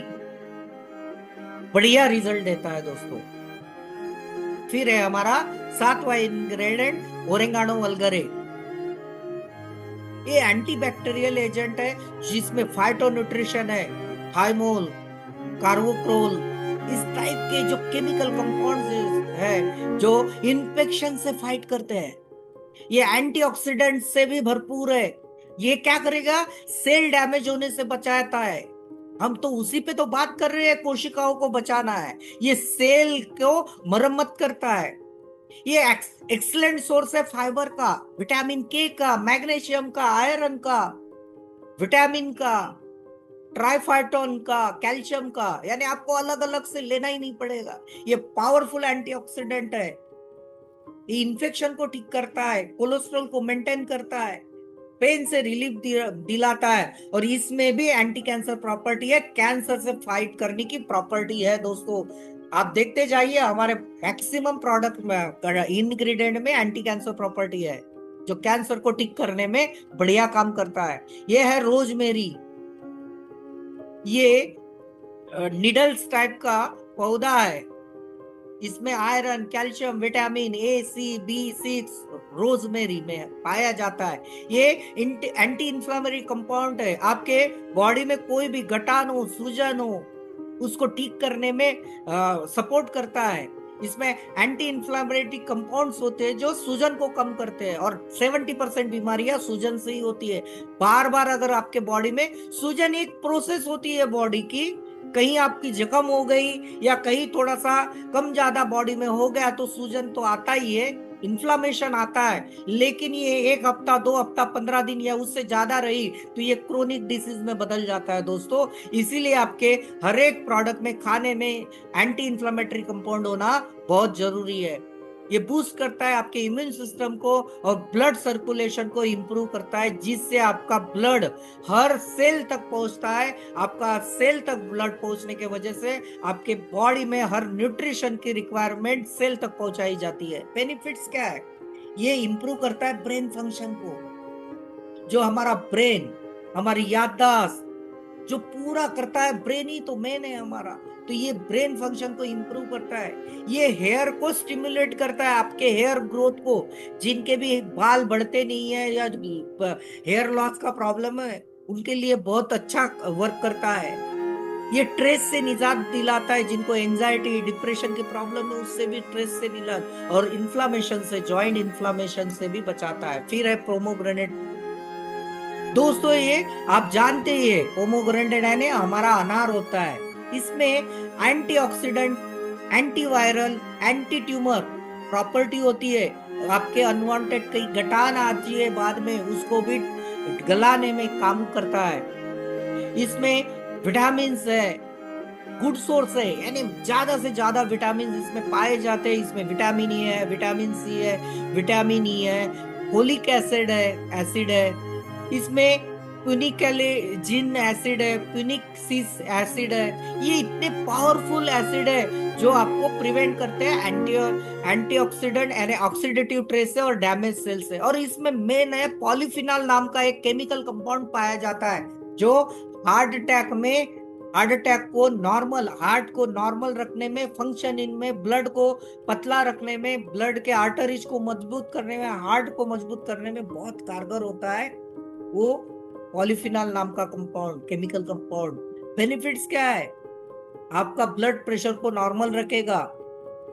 बढ़िया रिजल्ट देता है दोस्तों। फिर है हमारा 7वां इंग्रेडिएंट ओरेगानो वल्गरे। ये एंटीबैक्टीरियल एजेंट है जिसमें फाइटो न्यूट्रिशन है, थाइमोल, कार्बोक्रोल, इस टाइप के जो केमिकल कंपाउंड्स है जो इन्फेक्शन से फाइट करते हैं। ये एंटीऑक्सीडेंट से भी भरपूर है, ये क्या करेगा, सेल डैमेज होने से बचाता है। हम तो उसी पे तो बात कर रहे हैं, कोशिकाओं को बचाना है, ये सेल को मरम्मत करता है। ये एक्सलेंट सोर्स है फाइबर का, विटामिन के का, मैग्नीशियम का, आयरन का, विटामिन का, ट्राइफाइटोन का, कैल्शियम का, यानी आपको अलग अलग से लेना ही नहीं पड़ेगा। ये पावरफुल एंटीऑक्सीडेंट है, ये इन्फेक्शन को ठीक करता है, कोलेस्ट्रॉल को मेंटेन करता है, पेन से रिलीफ दिलाता है, और इसमें भी एंटी कैंसर प्रॉपर्टी है, कैंसर से फाइट करने की प्रॉपर्टी है दोस्तों। आप देखते जाइए हमारे मैक्सिमम प्रोडक्ट में इंग्रेडिएंट में एंटी कैंसर प्रॉपर्टी है, जो कैंसर को ठीक करने में बढ़िया काम करता है। ये है रोजमेरी, ये निडल्स टाइप का पौधा है, इसमें iron, calcium, vitamin A, C, B6 rosemary में पाया जाता है। ये एंटी इंफ्लेमेटरी कंपाउंड है, आपके बॉडी में कोई भी गठान हो, सूजन हो, उसको ठीक करने में सपोर्ट करता है। इसमें एंटी इंफ्लेमेटरी कंपाउंड्स होते हैं जो सूजन को कम करते हैं, और 70% बीमारियां सूजन से ही होती है। बार बार अगर आपके बॉडी में सूजन, एक प्रोसेस होती है बॉडी की, कहीं आपकी जख्म हो गई या कहीं थोड़ा सा कम ज्यादा बॉडी में हो गया तो सूजन तो आता ही है, इन्फ्लामेशन आता है, लेकिन ये 1 हफ्ता, 2 हफ्ता, 15 दिन या उससे ज्यादा रही तो ये क्रोनिक डिसीज में बदल जाता है दोस्तों। इसीलिए आपके हर एक प्रोडक्ट में, खाने में एंटी इंफ्लेमेटरी कंपाउंड होना बहुत जरूरी है। ये बूस्ट करता है आपके इम्यून सिस्टम को और ब्लड सर्कुलेशन को इंप्रूव करता है, जिससे आपका ब्लड हर सेल तक पहुंचता है। आपका सेल तक ब्लड पहुंचने के वजह से आपके बॉडी में हर न्यूट्रिशन की रिक्वायरमेंट सेल तक पहुंचाई जाती है। बेनिफिट्स क्या है, ये इंप्रूव करता है ब्रेन फंक्शन को, जो हमारा ब्रेन, हमारी याददाश्त जो पूरा करता है, ब्रेन ही तो मेन है हमारा, तो ये ब्रेन फंक्शन को इंप्रूव करता है। ये हेयर को स्टिमुलेट करता है, आपके हेयर ग्रोथ को, जिनके भी बाल बढ़ते नहीं है या हेयर लॉस का प्रॉब्लम है, उनके लिए बहुत अच्छा वर्क करता है। ये स्ट्रेस से निजात दिलाता है, जिनको एंजाइटी, डिप्रेशन की प्रॉब्लम है उससे भी स्ट्रेस से निजात, और इन्फ्लामेशन से, जॉइंट इन्फ्लामेशन से भी बचाता है। फिर है पोमोग्रेनेट दोस्तों, ये आप जानते ही है, पोमोग्रेनेट यानी हमारा अनार होता है, इसमें antioxidant, antiviral, anti tumour property होती है। आपके अनवांटेड कई गठान आती है बाद में, उसको भी गलाने में काम करता है। इसमें विटामिन है, गुड सोर्स है, यानी ज्यादा से ज्यादा विटामिन इसमें पाए जाते हैं। इसमें विटामिन ई है, विटामिन सी है, विटामिन ई है, फोलिक एसिड है, इसमें प्यूनिकलिजिन एसिड है, प्यूनिक्सिस एसिड है। ये इतने पावरफुल एसिड है जो आपको प्रिवेंट करते हैं एंटीऑक्सीडेंट यानी ऑक्सीडेटिव ट्रेस से और डैमेज सेल से। और इसमें मेन है पॉलीफिनॉल नाम का एक केमिकल कंपाउंड पाया जाता है, जो हार्ट अटैक को नॉर्मल, हार्ट को नॉर्मल रखने में, फंक्शन इनमें, ब्लड को पतला रखने में, ब्लड के आर्टरीज को मजबूत करने में, हार्ट को मजबूत करने में बहुत कारगर होता है वो पॉलीफिनॉल नाम का कंपाउंड, केमिकल कंपाउंड। बेनिफिट्स क्या है, आपका ब्लड प्रेशर को नॉर्मल रखेगा,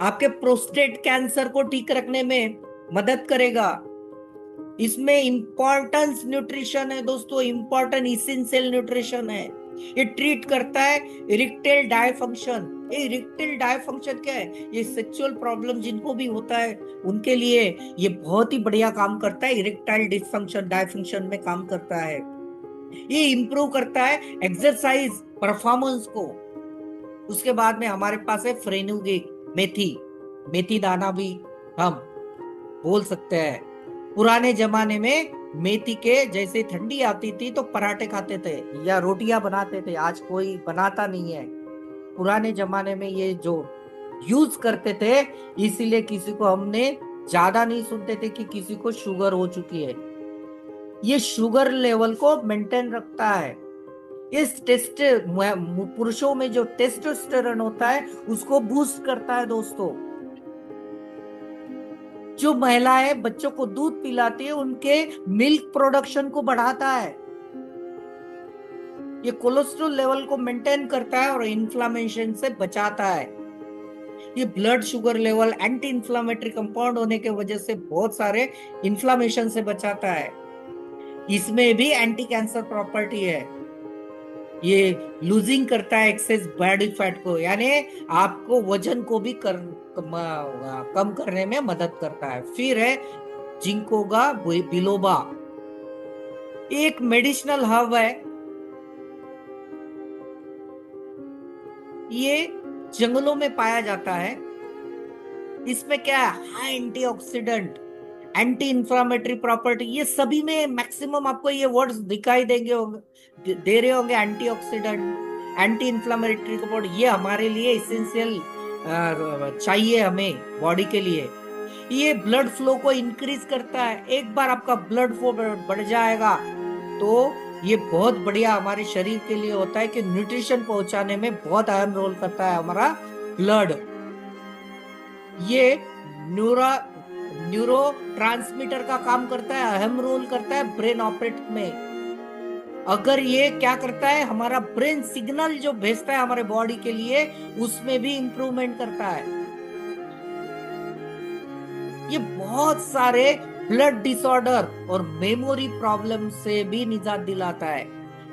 आपके प्रोस्टेट कैंसर को ठीक रखने में मदद करेगा। इसमें इंपॉर्टेंस न्यूट्रिशन है दोस्तों, इंपॉर्टेंट इसेंशियल न्यूट्रिशन है। ये ट्रीट करता है इरेक्टाइल डायफंक्शन, ये इरेक्टाइल डायफंक्शन क्या है? ये सेक्सुअल प्रॉब्लम जिनको भी होता है उनके लिए ये बहुत ही बढ़िया काम करता है। इरेक्टाइल डिसफंक्शन डायफंक्शन में काम करता है। ये इंप्रूव करता है एक्सरसाइज परफॉर्मेंस को। उसके बाद में हमारे पास है फ्रेनुग्रीक, मेथी। मेथी दाना भी हम बोल सकते हैं। पुराने जमाने में मेथी के जैसे ठंडी आती थी तो पराठे खाते थे या रोटियां बनाते थे। आज कोई बनाता नहीं है। पुराने जमाने में ये जो यूज करते थे, इसीलिए किसी को हमने ज्यादा नहीं सुनते थे कि किसी को शुगर हो चुकी है। ये शुगर लेवल को मेंटेन रखता है। इस टेस्ट पुरुषों में जो टेस्टोस्टेरोन होता है उसको बूस्ट करता है दोस्तों। जो महिलाएं बच्चों को दूध पिलाती है उनके मिल्क प्रोडक्शन को बढ़ाता है। ये कोलेस्ट्रॉल लेवल को मेंटेन करता है और इन्फ्लामेशन से बचाता है। ये blood sugar level anti inflammatory compound होने के वजह से बहुत सारे इन्फ्लामेशन से बचाता है। इसमें भी एंटी कैंसर प्रॉपर्टी है। ये लूजिंग करता है एक्सेस बॉडी फैट को, यानी आपको वजन को भी कम करने में मदद करता है। फिर है जिंकोगा बिलोबा, एक मेडिसिनल हर्ब है। ये जंगलों में पाया जाता है। इसमें क्या है? High antioxidant, anti inflammatory property. ये सभी में मैक्सिमम आपको ये वर्ड्स दिखाई देंगे दे रहे होंगे। एंटीऑक्सीडेंट, एंटी इंफ्लामेटरी प्रॉपर्टी, ये हमारे लिए इसेंशियल चाहिए हमें बॉडी के लिए। ये ब्लड फ्लो को इंक्रीज करता है। एक बार आपका ब्लड फ्लो बढ़ जाएगा तो ये बहुत बढ़िया हमारे शरीर के लिए होता है कि न्यूट्रिशन पहुंचाने में बहुत अहम रोल करता है हमारा ब्लड। ये न्यूरो ट्रांसमीटर का काम करता है, अहम रोल करता है ब्रेन ऑपरेट में। अगर ये क्या करता है, हमारा ब्रेन सिग्नल जो भेजता है हमारे बॉडी के लिए, उसमें भी इंप्रूवमेंट करता है। ये बहुत सारे ब्लड डिसऑर्डर और मेमोरी प्रॉब्लम से भी निजात दिलाता है।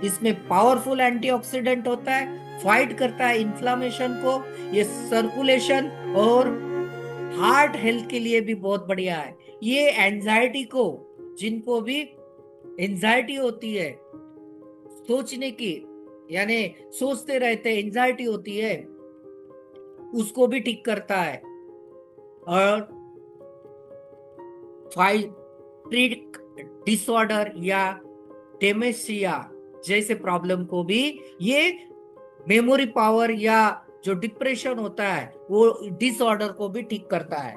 इसमें पावरफुल एंटीऑक्सीडेंट होता है, फाइट करता है इन्फ्लामेशन को। ये सर्कुलेशन और हार्ट हेल्थ के लिए भी बहुत बढ़िया है। ये एंजाइटी को, जिनको भी एंजाइटी होती है सोचने की, यानी सोचते रहते एंजाइटी होती है, उसको भी ठीक करता है। और फाइट्रिक डिसऑर्डर या डेमेंशिया जैसे प्रॉब्लम को भी ये मेमोरी पावर या जो डिप्रेशन होता है वो डिसऑर्डर को भी ठीक करता है,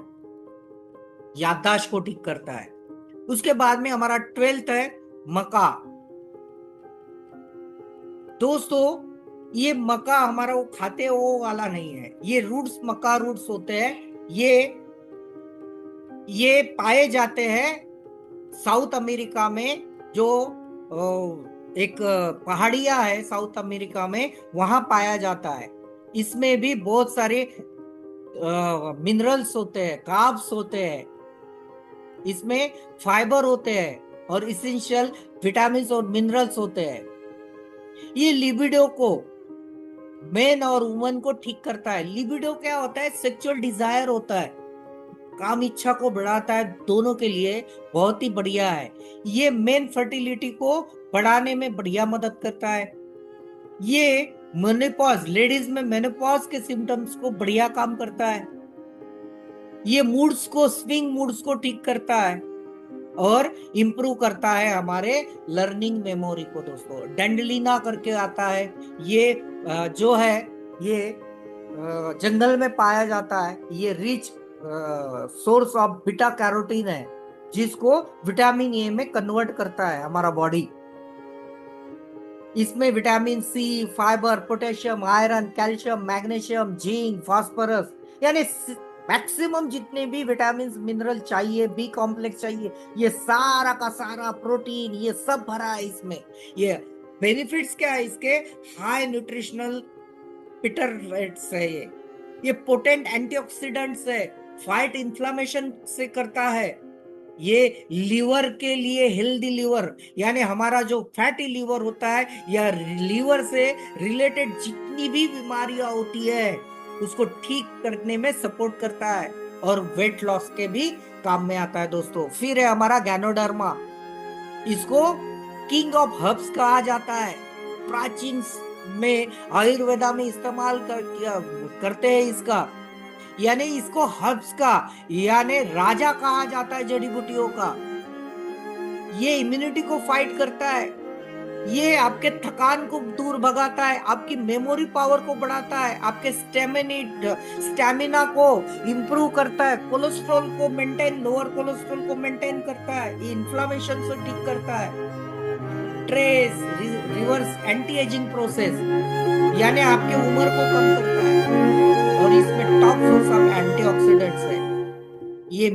याददाश्त को ठीक करता है। उसके बाद में हमारा 12th है मका। दोस्तों ये मका हमारा वो खाते वो वाला नहीं है। ये रूट्स, मका रूट्स होते हैं। ये पाए जाते हैं साउथ अमेरिका में। जो एक पहाड़िया है साउथ अमेरिका में, वहां पाया जाता है। इसमें भी बहुत सारे मिनरल्स होते हैं, कार्ब्स होते हैं। इसमें फाइबर होते हैं और इसेंशियल विटामिन और मिनरल्स होते हैं। ये लिबिडो को, मेन और वुमन को ठीक करता है। लिबिडो क्या होता है? सेक्सुअल डिजायर होता है, काम इच्छा को बढ़ाता है। दोनों के लिए बहुत ही बढ़िया है। ये मेन फर्टिलिटी को बढ़ाने में बढ़िया मदद करता है। ये मेनोपॉज, लेडीज में मेनोपॉज के सिम्टम्स को बढ़िया काम करता है। ये मूड्स को, स्विंग मूड्स को ठीक करता है और इंप्रूव करता है हमारे लर्निंग मेमोरी को। दोस्तों डेंडलिना करके आता है, ये जो है ये जंगल में पाया जाता है। ये rich source of beta carotene है, जिसको विटामिन ए में कन्वर्ट करता है हमारा बॉडी। इसमें vitamin C, fibre, potassium, iron, calcium, magnesium, zinc, phosphorus, यानी मैक्सिमम जितने भी विटामिन मिनरल चाहिए, बी कॉम्प्लेक्स चाहिए, ये सारा का सारा, प्रोटीन, ये सब भरा है इसमें। ये बेनिफिट्स क्या है इसके? हाई न्यूट्रिशनल पिटर रेट्स है। ये पोटेंट एंटीऑक्सीडेंट्स है, फाइट इन्फ्लामेशन से करता है। ये लीवर के लिए हेल्दी लीवर, यानी हमारा जो फैटी लीवर होता है या लीवर से रिलेटेड जितनी भी बीमारियां होती है उसको ठीक करने में सपोर्ट करता है और वेट लॉस के भी काम में आता है दोस्तों। फिर है हमारा गैनोडर्मा, इसको किंग ऑफ हर्ब्स कहा जाता है। प्राचीन में आयुर्वेदा में इस्तेमाल करते हैं इसका, यानी इसको हर्ब्स का यानी राजा कहा जाता है जड़ी बूटियों का। ये इम्यूनिटी को फाइट करता है, ये आपके थकान को दूर भगाता है, आपकी मेमोरी पावर को बढ़ाता है, आपके स्टेमिना को इंप्रूव करता है, कोलेस्ट्रॉल को मेंटेन, लोअर कोलेस्ट्रॉल को मेंटेन करता है, ये इन्फ्लामेशन से ठीक करता है। Trace reverse anti ageing process, यानी आपकी उम्र को कम करता है और इसमें टॉप सोर्स ऑफ एंटीऑक्सीडेंट्स है। ये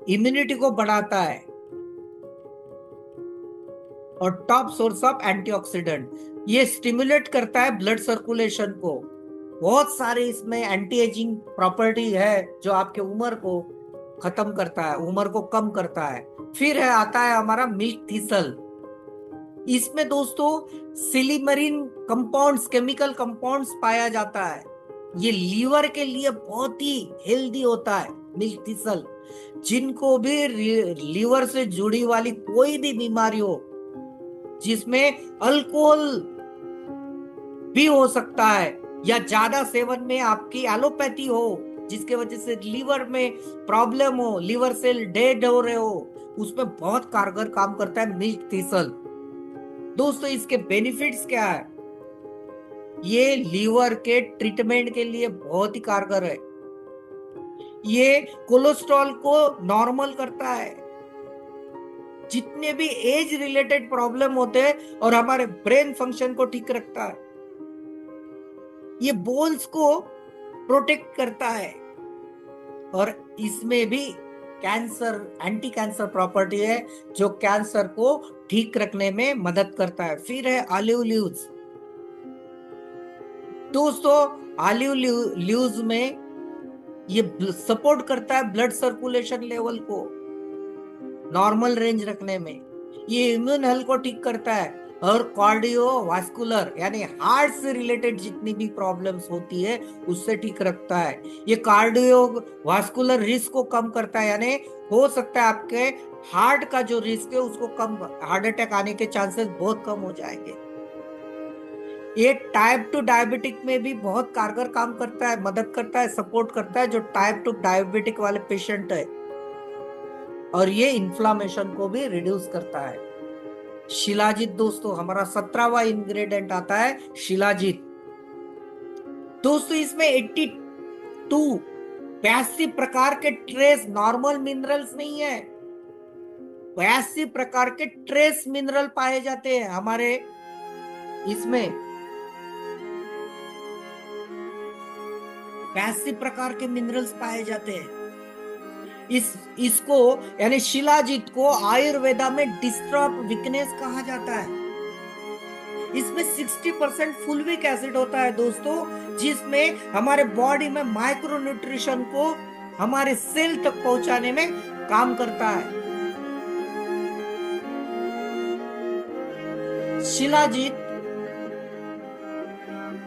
इम्यूनिटी को बढ़ाता है और टॉप सोर्स ऑफ एंटीऑक्सीडेंट, ये स्टिमुलेट करता है ब्लड सर्कुलेशन को। बहुत सारे इसमें एंटी एजिंग प्रॉपर्टी है जो आपके उम्र को खत्म करता है, उम्र को कम करता है। फिर है आता है हमारा मिल्क थीसल, इसमें दोस्तों सिलिमरीन कंपाउंड्स, केमिकल कंपाउंड्स पाया जाता है। ये लीवर के लिए बहुत ही हेल्दी होता है मिल्क थीसल। जिनको भी लीवर से जुड़ी वाली कोई भी बीमारी हो, जिसमें अल्कोहल भी हो सकता है या ज्यादा सेवन में आपकी एलोपैथी हो, जिसके वजह से लीवर में प्रॉब्लम हो, लीवर सेल डेड हो रहे हो, उसमें बहुत कारगर काम करता है मिल्क थीसल। दोस्तों इसके बेनिफिट्स क्या है? ये लीवर के ट्रीटमेंट के लिए बहुत ही कारगर है। ये कोलेस्ट्रॉल को नॉर्मल करता है, जितने भी एज रिलेटेड प्रॉब्लम होते हैं, और हमारे ब्रेन फंक्शन को ठीक रखता है। ये बोन्स को प्रोटेक्ट करता है और इसमें भी कैंसर एंटी कैंसर प्रॉपर्टी है जो कैंसर को ठीक रखने में मदद करता है। फिर है ऑलिव लीव्स, दोस्तों ऑलिव लीव्स में ये सपोर्ट करता है ब्लड सर्कुलेशन लेवल को नॉर्मल रेंज रखने में। ये इम्यून हेल्थ को ठीक करता है और कार्डियोवास्कुलर यानी हार्ट से रिलेटेड जितनी भी प्रॉब्लम्स होती है उससे ठीक रखता है। ये कार्डियोवास्कुलर रिस्क को कम करता है, यानी हो सकता है आपके हार्ट का जो रिस्क है उसको कम, हार्ट अटैक आने के चांसेस बहुत कम हो जाएंगे। ये टाइप 2 डायबिटिक में भी बहुत कारगर काम करता है, मदद करता है, सपोर्ट करता है जो टाइप 2 डायबिटिक वाले पेशेंट है, और ये इन्फ्लामेशन को भी रिड्यूस करता है। शिलाजीत दोस्तों हमारा 17वां इंग्रेडिएंट आता है शिलाजीत। दोस्तों इसमें 82 प्रकार के ट्रेस नॉर्मल मिनरल्स नहीं है, 82 प्रकार के ट्रेस मिनरल पाए जाते हैं हमारे इसमें। 82 प्रकार के मिनरल्स पाए जाते हैं। इसको यानी शिलाजीत को आयुर्वेदा में डिस्टर्ब वीकनेस कहा जाता है। इसमें 60% फुलविक एसिड होता है दोस्तों, जिसमें हमारे बॉडी में माइक्रो न्यूट्रिशन को हमारे सेल तक पहुंचाने में काम करता है। शिलाजीत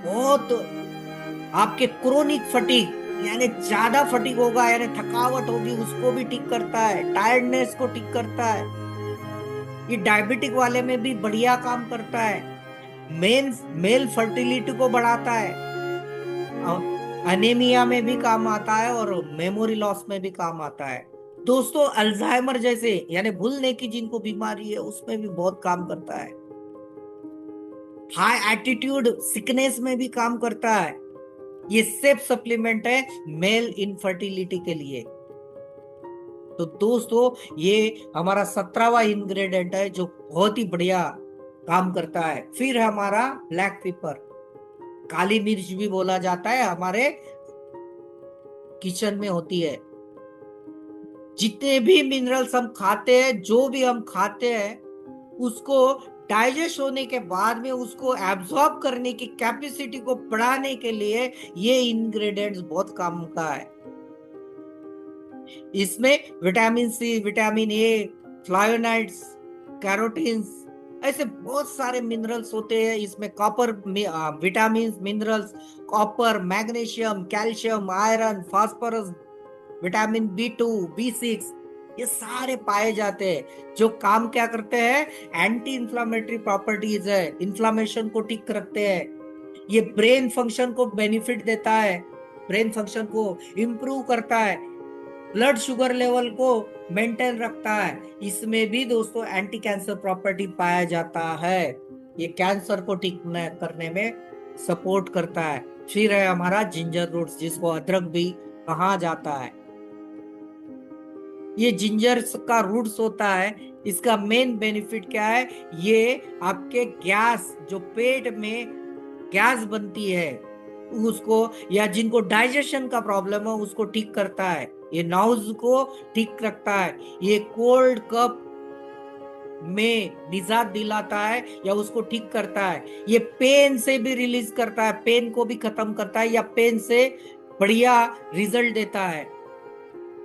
बहुत आपके क्रोनिक फटीग यानी ज्यादा फटीग होगा, यानी थकावट होगी, उसको भी ठीक करता है, टायर्डनेस को ठीक करता है। ये डायबिटिक वाले में भी बढ़िया काम करता है, मेल फर्टिलिटी को बढ़ाता है, अनेमिया में भी काम आता है और मेमोरी लॉस में भी काम आता है। दोस्तों अल्जाइमर जैसे यानी भूलने की जिनको बीमारी है उसमें भी बहुत काम करता है। हाई एटीट्यूड सिकनेस में भी काम करता है। ये सेफ सप्लीमेंट है मेल इनफर्टिलिटी के लिए। तो दोस्तों ये हमारा 17वां इंग्रेडिएंट है जो बहुत ही बढ़िया काम करता है। फिर हमारा ब्लैक पेपर, काली मिर्च भी बोला जाता है, हमारे किचन में होती है। जितने भी मिनरल्स हम खाते हैं, जो भी हम खाते हैं, उसको डाइजेस्ट होने के बाद में उसको एब्सॉर्ब करने की कैपेसिटी को बढ़ाने के लिए ये इंग्रेडिएंट्स बहुत काम का है। इसमें vitamin C, vitamin A, flavonoids, carotenes ऐसे बहुत सारे मिनरल्स होते हैं इसमें, copper, vitamin minerals, copper, magnesium, calcium, iron, phosphorus, vitamin B2, B6, ये सारे पाए जाते हैं, जो काम क्या करते हैं, एंटी इंफ्लामेटरी प्रॉपर्टीज है, इन्फ्लामेशन को ठीक रखते हैं। ये ब्रेन फंक्शन को बेनिफिट देता है, ब्रेन फंक्शन को इंप्रूव करता है, ब्लड शुगर लेवल को मेंटेन रखता है। इसमें भी दोस्तों एंटी कैंसर प्रॉपर्टी पाया जाता है, ये कैंसर को ठीक करने में सपोर्ट करता है। फिर है हमारा जिंजर रूट्स, जिसको अदरक भी कहा जाता है। ये जिंजर का रूट्स होता है, इसका मेन बेनिफिट क्या है, ये आपके गैस, जो पेट में गैस बनती है उसको, या जिनको डाइजेशन का प्रॉब्लम है उसको ठीक करता है। ये नाउज को ठीक रखता है, ये कोल्ड कप में निजात दिलाता है या उसको ठीक करता है। ये पेन से भी रिलीज करता है, पेन को भी खत्म करता है, या पेन से बढ़िया रिजल्ट देता है।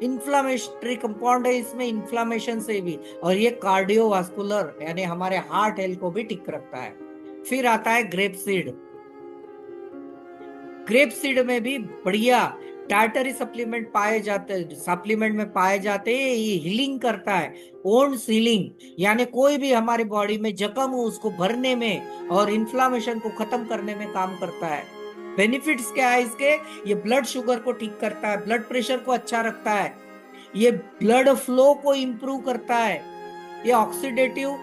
इन्फ्लामेटरी कंपाउंड है इसमें, इन्फ्लामेशन से भी, और ये कार्डियोवास्कुलर यानी हमारे हार्ट हेल्थ को भी ठीक रखता है। फिर आता है ग्रेप सीड। ग्रेप सीड में भी बढ़िया डाइटरी सप्लीमेंट पाए जाते हैं, सप्लीमेंट में पाए जाते हैं। ये हीलिंग करता है, ओन्स हीलिंग, यानी कोई भी हमारी बॉडी में जख्म हो उसको भरने में और इन्फ्लामेशन को खत्म करने में काम करता है। बेनिफिट्स क्या है इसके, ये ब्लड शुगर को ठीक करता है, ब्लड प्रेशर को अच्छा रखता है, ये ब्लड फ्लो को इंप्रूव करता है, ये ऑक्सीडेटिव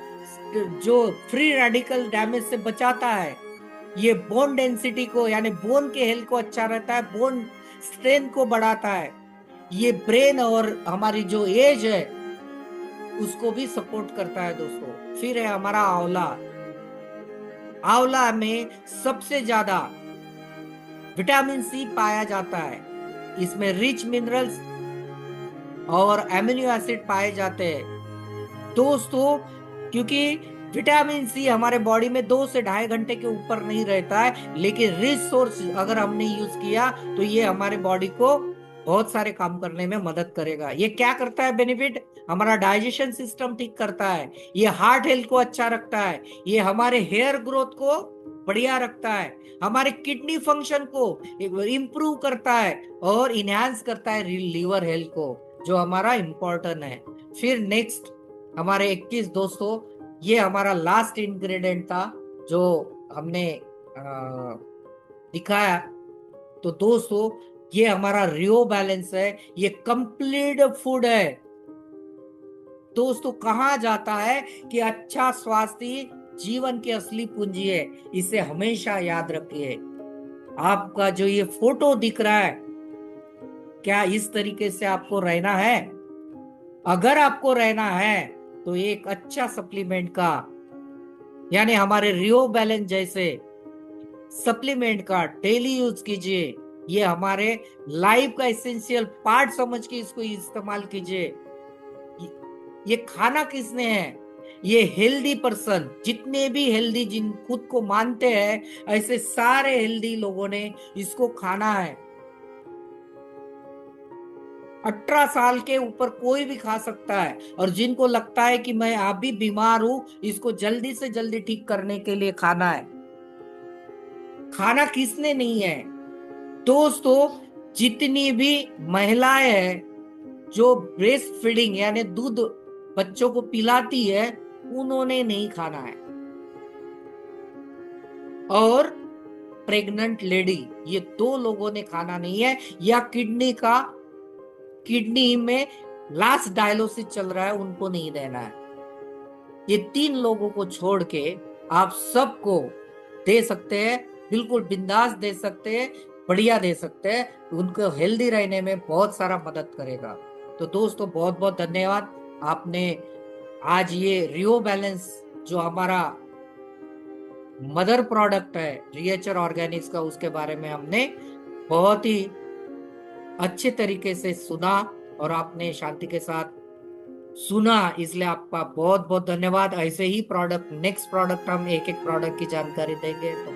जो फ्री रेडिकल डैमेज से बचाता है, ये बोन डेंसिटी को यानी बोन के हेल्थ को अच्छा रहता है, बोन स्ट्रेंथ को बढ़ाता है, ये ब्रेन और हमारी जो एज है उसको भी सपोर्ट करता है दोस्तों। फिर है हमारा आंवला। आंवला में सबसे ज्यादा विटामिन सी पाया जाता है, इसमें रिच मिनरल्स और एमिनो एसिड पाए जाते हैं दोस्तों। क्योंकि विटामिन सी हमारे बॉडी में 2 से 2.5 घंटे के ऊपर नहीं रहता है, लेकिन रिच सोर्स अगर हमने यूज किया तो ये हमारे बॉडी को बहुत सारे काम करने में मदद करेगा। ये क्या करता है बेनिफिट, हमारा डाइजेशन सिस्टम ठीक करता है, ये हार्ट हेल्थ को अच्छा रखता है, ये हमारे हेयर ग्रोथ को बढ़िया रखता है, हमारे किडनी फंक्शन को इंप्रूव करता है और इनहेंस करता है लीवर हेल्थ को, जो हमारा इंपॉर्टेंट है। फिर नेक्स्ट हमारे 21 दोस्तों, ये हमारा लास्ट इंग्रेडिएंट था जो हमने दिखाया। तो दोस्तों ये हमारा रियो बैलेंस है, ये कंप्लीट फूड है दोस्तों। कहा जाता है कि अच्छा स्वास्थ्य जीवन की असली पूंजी है, इसे हमेशा याद रखिए। आपका जो ये फोटो दिख रहा है, क्या इस तरीके से आपको रहना है? अगर आपको रहना है तो एक अच्छा सप्लीमेंट का यानी हमारे रियो बैलेंस जैसे सप्लीमेंट का डेली यूज कीजिए। ये हमारे लाइफ का एसेंशियल पार्ट समझ के इसको इस्तेमाल कीजिए। ये खाना किसने है, ये हेल्दी पर्सन, जितने भी हेल्दी जिन खुद को मानते हैं ऐसे सारे हेल्दी लोगों ने इसको खाना है। 18 साल के ऊपर कोई भी खा सकता है, और जिनको लगता है कि मैं अभी बीमार हूं, इसको जल्दी से जल्दी ठीक करने के लिए खाना है। खाना किसने नहीं है दोस्तों, जितनी भी महिलाएं हैं जो ब्रेस्ट फीडिंग यानी दूध बच्चों को पिलाती है, उन्होंने नहीं खाना है, और प्रेग्नेंट लेडी, ये 2 लोगों ने खाना नहीं है, या किडनी में लास्ट डायलिसिस चल रहा है, उनको नहीं देना है। ये 3 लोगों को छोड़ के आप सबको दे सकते हैं, बिल्कुल बिंदास दे सकते हैं, बढ़िया दे सकते हैं, उनको हेल्दी रहने में बहुत सारा मदद करेगा। तो दोस्तों बहुत बहुत धन्यवाद, आपने आज ये रियो बैलेंस जो हमारा मदर प्रोडक्ट है रिएचर ऑर्गेनिक्स का, उसके बारे में हमने बहुत ही अच्छे तरीके से सुना और आपने शांति के साथ सुना, इसलिए आपका बहुत बहुत धन्यवाद। ऐसे ही प्रोडक्ट, नेक्स्ट प्रोडक्ट हम एक एक प्रोडक्ट की जानकारी देंगे। तो